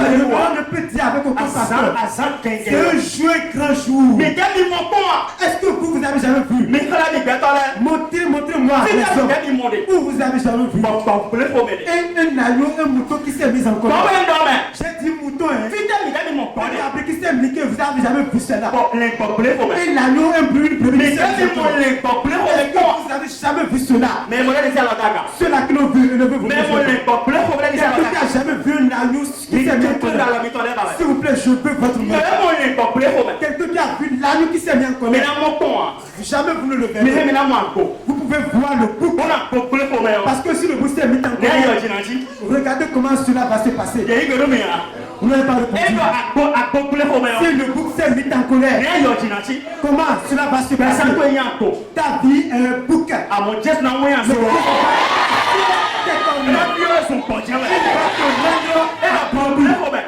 Le roi ne peut dire avec aucun pasteur. C'est un jour, un grand jour. Est-ce que vous avez jamais vu? Montrez-moi où vous avez jamais vu un agneau, un mouton qui s'est mis en colère. J'ai dit mouton, qui s'est mis, vous avez jamais vu cela. Et l'agneau, un bruit, vous avez jamais vu cela. Ceux-là qui l'ont vu, ne veulent vous quelqu'un qui n'a jamais vu un agneau qui s'est mis en colère. S'il vous plaît, je veux votre main. Quelqu'un qui a vu l'agneau qui s'est mis en colère. Jamais vous ne le verrez. Vous pouvez voir le bouc. Parce que si le bouc s'est mis en colère, regardez comment cela va se passer. Vous n'avez pas répondu. Si le bouc s'est mis en colère, comment cela va se passer? Ta vie est un bouc.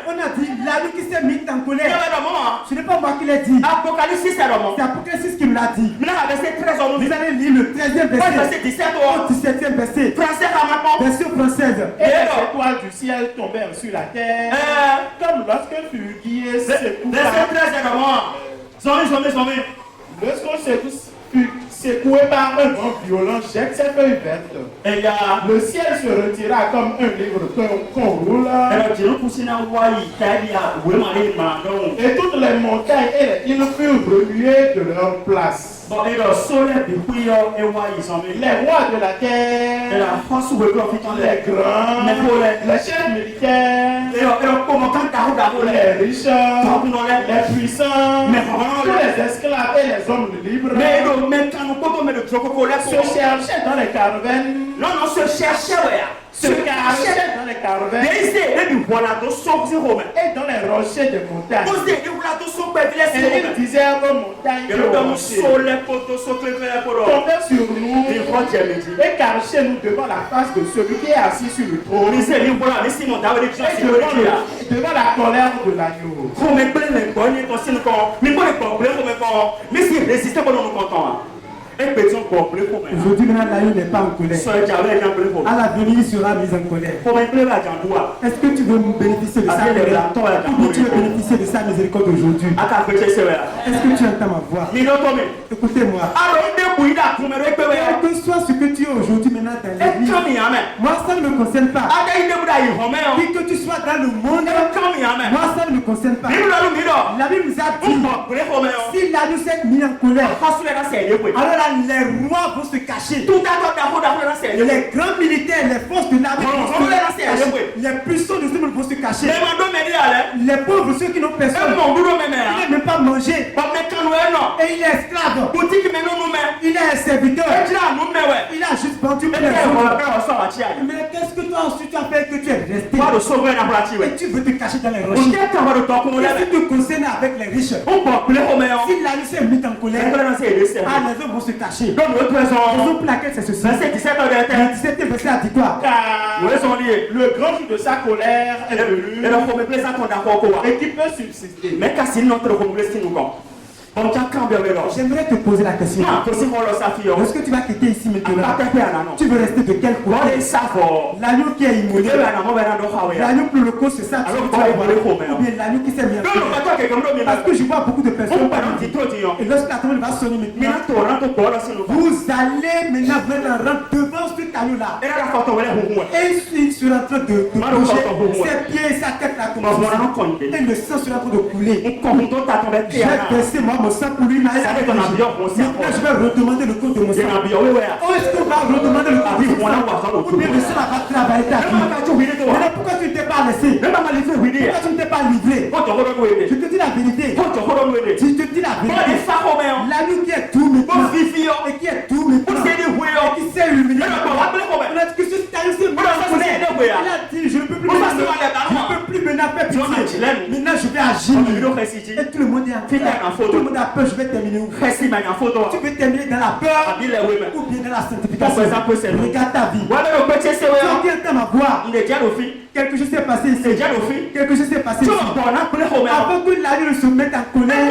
On a dit l'agneau qui s'est mis en colère. Ce n'est pas moi qui l'ai dit. C'est Apocalypse qui me l'a dit. Vous allez lire le 13e verset. 17e verset. Version française. Et les étoiles du ciel tombèrent sur la terre. Comme lorsqu'un fumier secoue. Lorsqu'on fut secoué par un vent violent, jette ses feuilles vertes. Le ciel se retira comme un livre qu'on roule. Et toutes les montagnes et les îles furent remuées de leur place. Les rois de la terre, les grands, les chefs militaires, les riches, les puissants, tous les esclaves et les hommes libres se cherchaient dans les cavernes se cachait dans les cavernes et dans les rochers des montagnes. Et il disait aux montagnes tombez sur nous et cachez-nous devant la face de celui qui est assis sur le trône et devant la colère de l'agneau. Aujourd'hui, maintenant, l'agneau n'est pas en colère. À l'avenir, il sera mis en colère. Est-ce que tu veux bénéficier de sa colère ou tu veux bénéficier de sa miséricorde aujourd'hui? Est-ce que tu entends ma voix? Écoutez-moi. Quel que soit ce que tu es aujourd'hui maintenant dans l'église, moi ça ne me concerne pas. Qui que tu sois dans le monde, moi ça ne me concerne pas. La Bible nous a dit, si l'agneau s'est mis en colère, alors là, les rois vont se cacher. Les grands militaires, les forces de l'armée vont se cacher. Les puissants de ce monde vont se cacher. Les pauvres, ceux qui n'ont personne, ils n'aiment même pas manger. Et il est esclave. Il est un serviteur. Il a juste vendu les autres. Mais qu'est-ce que toi ensuite tu as fait que tu es resté? Et tu veux te cacher dans les rochers. Qu'est-ce qui te concerne avec les riches? Si l'agneau s'est mis en colère, les hommes vont se cacher. Les hommes pour laquelle c'est ceci. Le 17e verset a dit quoi? Le grand jour de sa colère est venu et qui peut subsister. J'aimerais te poser la question. Est-ce que tu vas quitter ici maintenant? Tu veux rester de quel côté? L'agneau qui est immolé, l'agneau pour le cause, c'est ça. Ou bien l'agneau qui s'est mis en colère. Parce que je vois beaucoup de personnes. Et lorsque la tombe va sonner maintenant, vous allez maintenant rentrer devant cet agneau-là. Et il sera en train de bouger ses pieds et sa tête là. Et le sang sera en train de couler. J'ai versé moi mon sang pour lui. Maintenant je vais redemander le compte de mon sang. Où est-ce qu'on va redemander le compte de mon sang? Ou bien le sang va travailler ta vie. Maintenant pourquoi tu ne t'es pas laissé? Pourquoi tu ne t'es pas livré? Je te dis la vérité. Je te dis la vérité. L'agneau qui est tout maintenant et qui est tout maintenant et qui s'est humilié. Est-ce que ce agneau s'est mis en colère? Il a dit je ne peux plus maintenant faire pitié. Maintenant je vais agir. Et tout le monde est en colère. Tout le monde a peur. Je vais terminer où? Tu veux terminer dans la peur ou bien dans la sanctification? Regarde ta vie. Tu entends ma voix. Quelque chose s'est passé ici. Quelque chose s'est passé ici. Avant que l'agneau ne se mette en colère,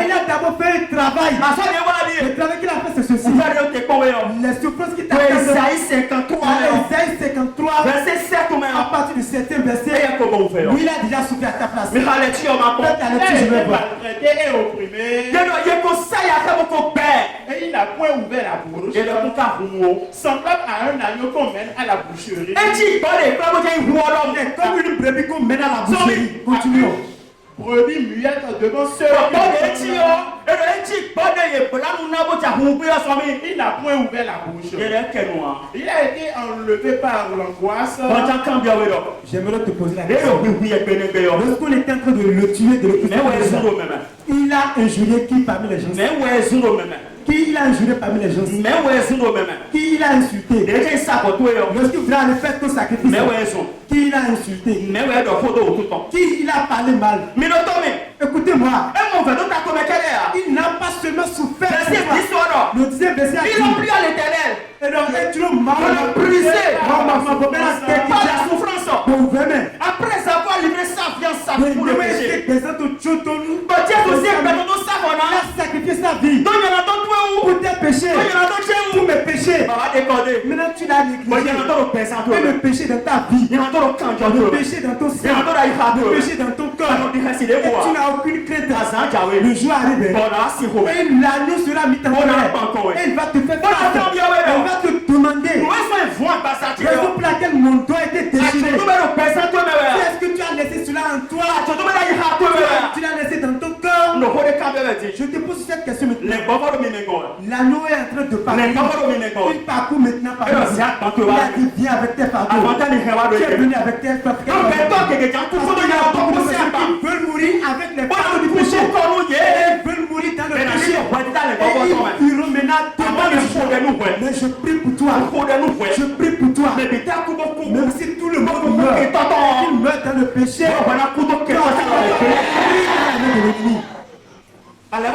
il a d'abord fait un travail. Le travail qu'il a fait, c'est ceci. Les souffrances qui t'attendent. Esaïe 53, verset 7. À partir du 7e verset, où il a déjà souffert à ta place. Faites la lecture, je vais voir. Et opprimé. Et il n'a point ouvert la bouche. Semblable à un agneau qu'on mène à la boucherie. Comme une brebis qu'on mène à la boucherie. Continuons. Brebis muette devant ceux il n'a point ouvert la bouche. Il a été enlevé par l'angoisse. J'aimerais te poser la question. Lorsqu'on était en train de le tuer, de le pousser, il a injurié qui parmi les gens? Qui il a injuré parmi les gens? Qui il a insulté? Lorsqu'il voulait aller faire ton sacrifice, qui il a insulté? Qui il a parlé mal? Écoutez-moi, il n'a pas seulement souffert. Le 10e verset a dit, et donc tu le brisé par la souffrance. Après avoir livré sa vie, sa vie pour le péché, il a sacrifié sa vie pour tes péchés, pour mes péchés. Maintenant tu l'as négligé. Et le péché dans ta vie, le péché dans ton sein, le péché dans ton corps, et tu n'as aucune crainte. Le jour arrive et l'agneau sera mis en colère. Et il va te faire face. Il va te demander raison pour laquelle mon doigt a été déchiré. Est-ce que tu as laissé cela en toi? Tu l'as laissé dans ton corps? Je te pose cette question maintenant. L'agneau est en train de parler. Il parcourt maintenant par ici. Il a dit viens avec tes fardeaux. Tu es venu avec tes fardeaux. Ils veulent mourir avec les fardeaux du péché. Ils veulent mourir dans le péché. Et ils iront maintenant devant le Mais je prie pour toi. Je prie pour toi. Même si tout le monde meurt, qu'il meurt dans le péché, est-ce que tu veux pas amen?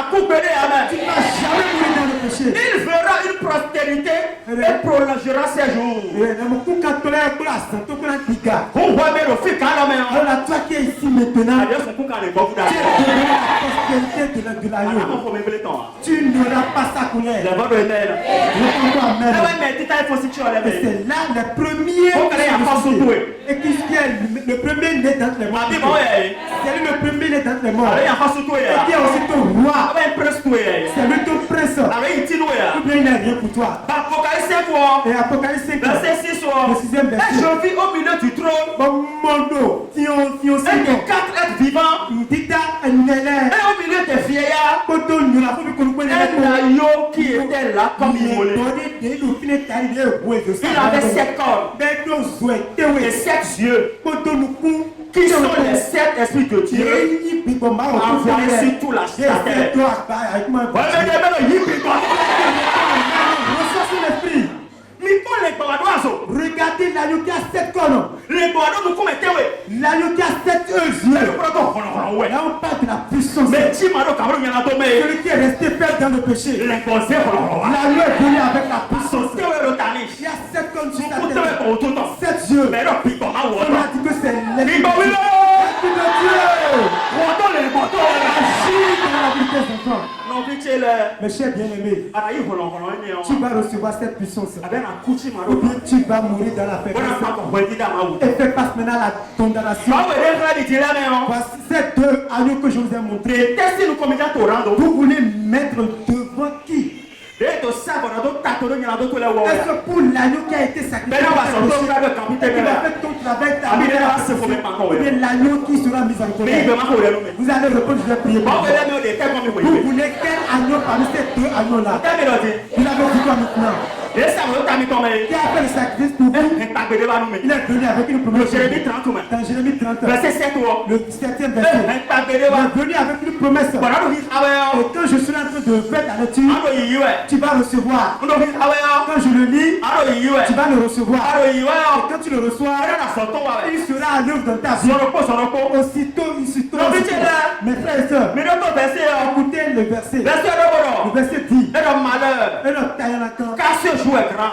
Tu ne vas jamais mourir dans le péché. Il verra une prospérité et prolongera ses jours. Alors toi qui es ici maintenant, tu es devenu la prospérité de l'agneau. Tu n'auras pas sa colère. Et c'est là le premier et qui est le premier né d'entre les morts. C'est lui le premier né d'entre les morts. Et qui est aussi ton roi. C'est lui ton prince. Ou bien il n'a rien pour toi. Et Apocalypse 5, verset 6. le 6e verset. Je vis au milieu du trône et de 4 êtres vivants. Et au milieu des vieillards, un agneau qui était là comme immolé. Il avait 7 cornes et 7 yeux, qui sont les 7 esprits de Dieu envoyés sur toute la terre. Regardez l'agneau qui a 7 cornes. L'agneau qui a 7 yeux. Là on parle de la puissance. Celui qui est resté perdre dans le péché. L'agneau est venu avec la puissance. Il y a 7 cornes sur ta tête. 7 yeux. On a dit que c'est l'esprit de Dieu. Agis dans la vie des enfants. Mes chers bien-aimés, tu vas recevoir cette puissance. Ou bien tu vas mourir dans la faiblesse. Et fais face maintenant à la condamnation. Voici ces 2 agneaux que je vous ai montrés. Vous voulez mettre devant qui? Est-ce que pour l'agneau qui a été sacrifié, qui va faire ton travail, ou bien l'agneau qui sera mis en colère? Vous allez répondre, je vais prier pour vous. Vous voulez quel agneau parmi ces 2 agneaux-là? Vous avez dit quoi maintenant? Qui a fait le sacrifice pour vous? Il est venu avec une promesse. Dans Jérémie 30, verset 7. le 7e verset. Il est venu avec une promesse. Et quand je suis en train de faire la lecture, tu vas recevoir. Quand je le lis, tu vas le recevoir. Et quand tu le reçois, il sera à l'œuvre dans ta vie. Aussitôt. Mes frères et sœurs, écoutez le verset. Le verset dit, car ce jour est grand.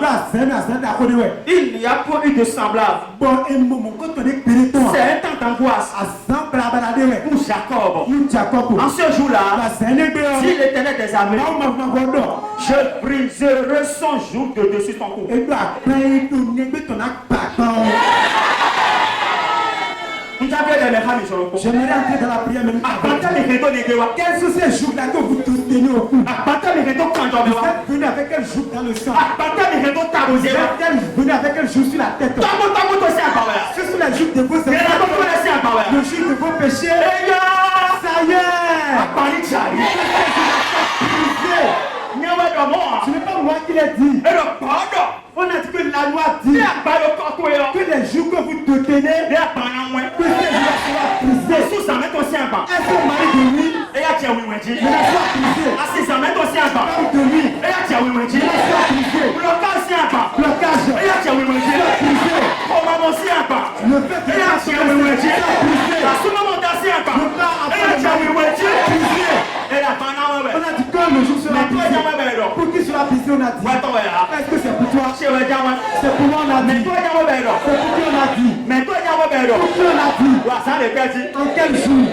Il n'y a point eu de semblable. C'est un temps d'angoisse pour Jacob. En ce jour-là, si l'Éternel des armées, je briserai son joug de dessus son cou. J'aimerais entrer dans la prière même. Quels sont ces jours-là que vous tenez au cou? Vous êtes venu avec quel joug dans le sang? Vous êtes venu avec quel joug sur la tête? Ce sont les jougs de vos enfants, le joug de vos péchés. Ça y est. Ce n'est pas moi qui l'ai dit. On a dit que la loi dit que les jours que vous te tenez, que ces jours soient brisés. Est-ce que mari de lui, mais la soit brisée. Femme de lui, mais la soit brisée. Blocage, soit brisé. Le fait que la soit brisé. On a dit que le jour sera brisé. Pour qui sera brisé, on a dit. Est-ce que c'est pour toi? C'est pour moi, on a dit. C'est pour qui on a dit. Pour qui on a dit. En quel jour?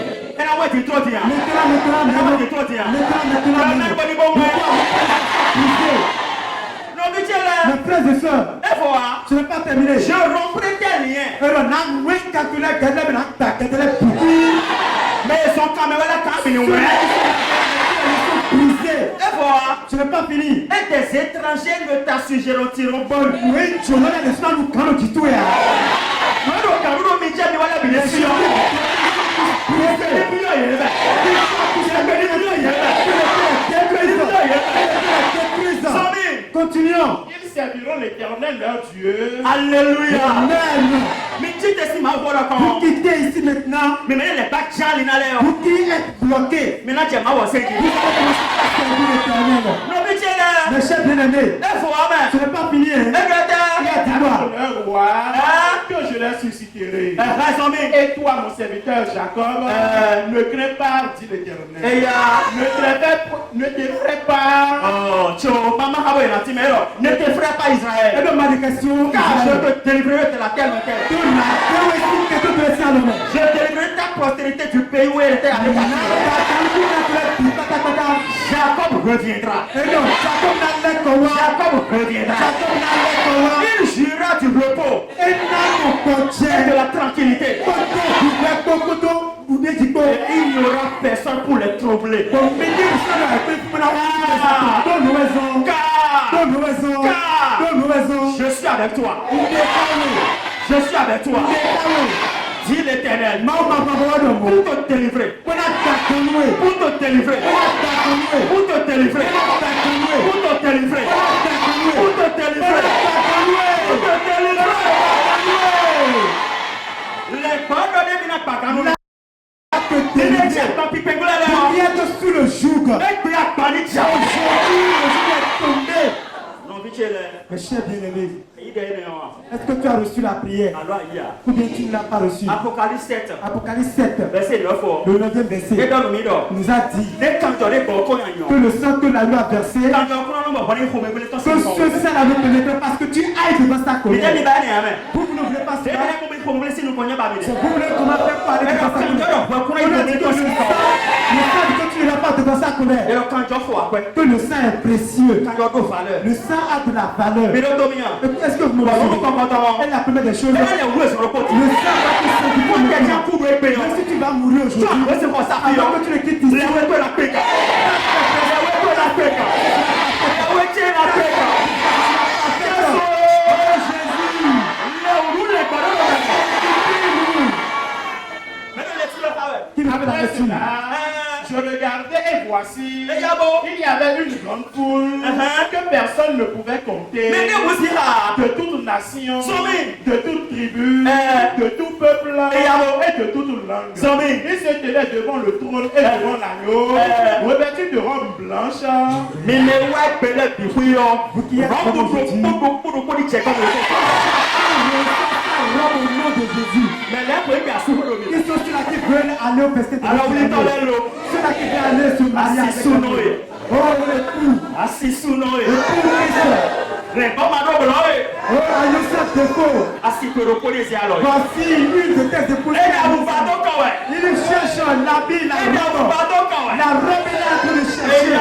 Mes frères et sœurs, je n'ai pas terminé. Je romprai tes liens. Mais ils sont quand même là, Je n'ai pas fini. Et des étrangers ne t'assujettiront pas. Oui, je vais aller sur le canot du tout. Continuons. Ils serviront l'Éternel leur Dieu. Alléluia. Amen. Mais tu te dis, ma voix Vous quittez ici maintenant. mais les bacs, vous qui êtes bloqués. maintenant tu es ma voix. servi l'Éternel. Mes chers bien-aimés, ce n'est pas fini. Hein. Il a dit quoi? Le roi que je les susciterai. Et toi, mon serviteur Jacob, ne crains pas, dit l'Éternel. Ne t'effraie pas. Ne t'effraie pas, Israël. Et donc, ma question, car je te délivrerai de la terre entière. Je délivrerai ta postérité du pays où elle était avec ta Jacob reviendra. Jacob reviendra. Il jurera du repos et de la tranquillité. Et il n'y aura personne pour les troubler. Je suis avec toi. Je suis avec toi. Dit l'Éternel. Pour te délivrer. Pour te délivrer. Pour te délivrer. Pour te délivrer. Pour te délivrer. Pour te délivrer. Les bonnes pas nous. Sous le joug. Mes chers bien-aimés, est-ce que tu as reçu la prière? Ou bien tu ne l'as pas reçu? Apocalypse 7. Apocalypse 7. Verset 9. Le 9e verset nous a dit que le sang que l'agneau a versé, que ce sang l'avait pénétré parce que tu ailles devant sa colère. Vous ne voulez pas cela? Vous voulez comment faire pour aller devant sa colère? Le sang que tu ne vas pas devant sa colère. Que le sang est précieux. Le sang a de la valeur. Est-ce que vous me suivez? Et la première des choses, le sang va te sanctifier. Même si tu vas mourir aujourd'hui, avant que tu ne quittes ici, je regardais et voici, il y avait une grande foule que personne ne pouvait compter, de toute nation, de toute tribu, de tout peuple et de toute langue. Ils se tenaient devant le trône et devant l'agneau, revêtus de robes blanches. Au nom de Jésus. Ils sont ceux-là qui veulent aller au festin de l'Éternel. Ceux-là qui veulent aller se marier avec Noé. Oh, l'époux. Oh, Ayousef défaut. Voici une de tes épouses. Il cherche l'habit, la robe il est en train de chercher.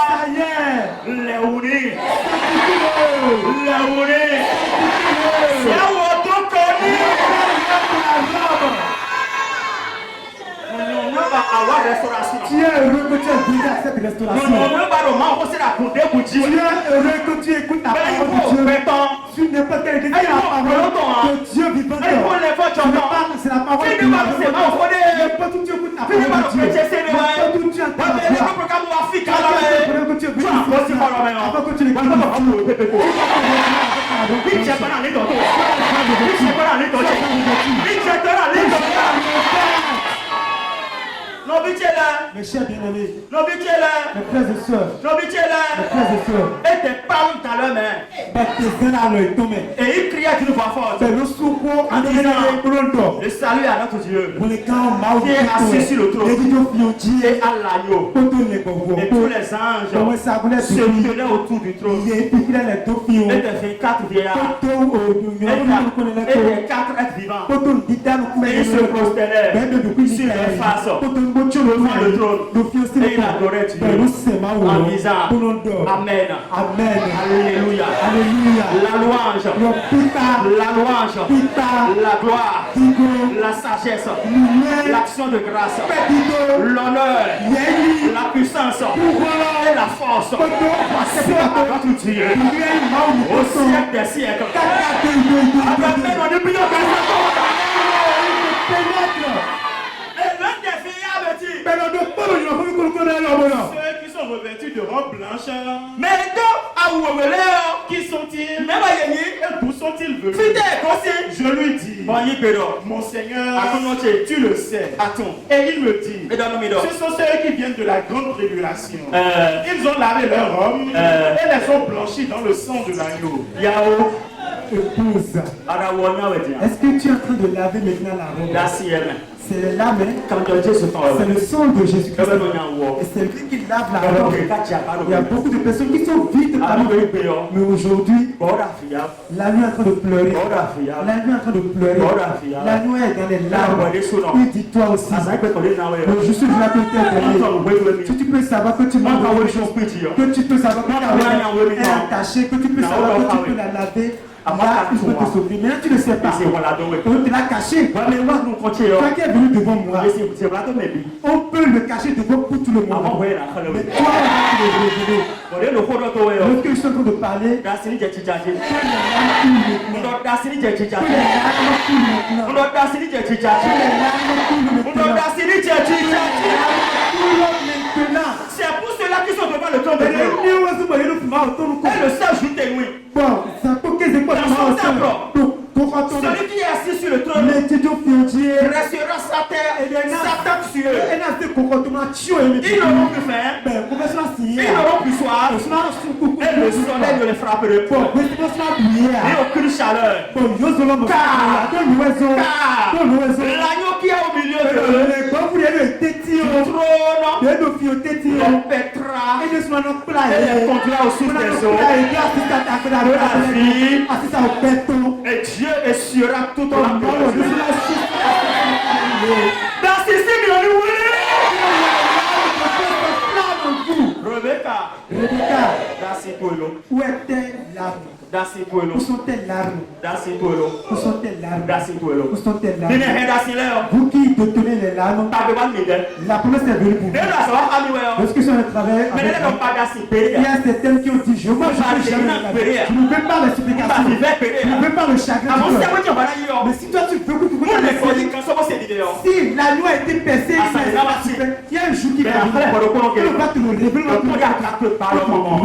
Ça y est. Tu es heureux que tu aies goûté à cette restauration. Tu es heureux que tu écoutes la parole de Dieu. Sur n'importe quelle église, la parole de Dieu vivant. C'est la parole de Dieu. N'importe où tu écoutes la parole de Dieu. N'importe où tu entends la voix. Que tu es venu ici, avant que tu l'écoutes. Mes chers bien-aimés, mes frères et sœurs, et tes palmes dans leurs mains. Et il cria d'une voix forte en disant: le salut à notre Dieu qui est assis sur le trône et à l'agneau. Et tous les anges se tenaient autour du trône. Et des 24 vieillards et des 4 êtres vivants. Et ils se prosternaient sur leur face devant le trône. Et il adorait Dieu en disant: Amen. Alléluia. La louange, la gloire, la sagesse, l'action de grâce, l'honneur, la puissance et la force. C'est à notre Dieu au siècle des siècles. Ceux qui sont revêtus de robes blanches. Mais Qui sont-ils? Et d'où sont-ils venus? Je lui dis, mon Seigneur, tu le sais. Et il me dit, ce sont ceux qui viennent de la grande tribulation. Ils ont lavé leurs robes et les ont blanchis dans le sang de l'agneau. Épouse, est-ce que tu es en train de laver maintenant la robe? C'est la main, c'est le sang de Jésus-Christ. Et c'est lui qui lave la robe. Il y a beaucoup de personnes qui sont vides parmi nous. Mais aujourd'hui, la nuit est en train de pleurer. La nuit est en train de pleurer. La nuit est dans les larmes. Et dis-toi aussi, je suis là que tu es donné. Si tu peux savoir que tu m'as donné des choses, que tu peux savoir que tu as attaché, que tu peux savoir que tu peux la laver. Là, il faut te sauver. Maintenant, tu ne sais pas. On te l'a caché. Toi qui es venu devant moi, on peut le cacher devant tout le monde. Mais toi, on va te le révéler. Lorsque je suis en train de parler, c'est pour cela qu'ils sont devant le trône de Dieu. Et le seul jour témoin. Celui qui est assis sur le trône restera sa terre et Satan sur eux. Ils n'auront plus faim, ils n'auront plus soif, et le soleil ne les frapperait pas. Et aucune chaleur. Car l'agneau qui est au milieu du trône les pètera et les conduira au sous des eaux de la vie. Et Dieu essuiera tout ton amour. Dans ces signes, Rebecca, dans ces polos, où est-elle l'arme? dans ces polos, Où sont tes larmes? dans ces polos, Où sont tes larmes? dans ces polos. Où sont tes larmes? Vous Vous qui détenez les larmes, la promesse est venue pour vous. Lorsque je suis en travail, il y a certains qui ont dit, je ne veux pas les supplications, je ne veux pas le chagrin. Mais si toi tu veux que tu si la loi a été percée, il y a un jour qui va venir, on va te le révéler.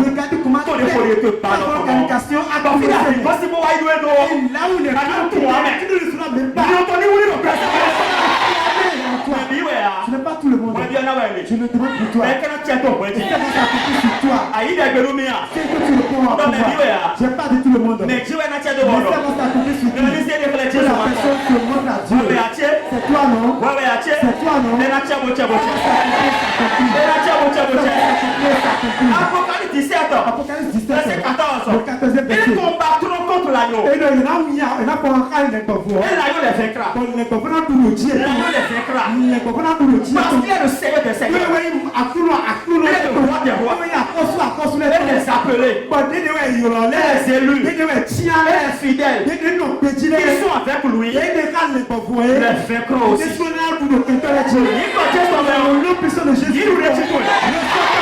Regardez comment tu fais l'organisation a commencé. Là où les gens tu ne le sauras même pas. Tu n'es pas tout le monde. Je le demande pour toi. Tu sais comment ça fait sur toi. C'est que tu le prends en pouvoir. Je pas de tout le monde. Mais c'est comment ça fait sur toi. Que la personne se montre à Dieu. C'est toi non? C'est toi non? Apocalypse 17, verset 14. Ils combattront contre l'agneau. Et l'agneau les vaincra. L'agneau les vaincra. Parce qu'il est le Seigneur des seigneurs. Il est le roi des rois. Et les appelés. Les élus. Les fidèles. Qui sont avec lui. Les vaincront aussi. Il conteste son nom. Il nous réjouit.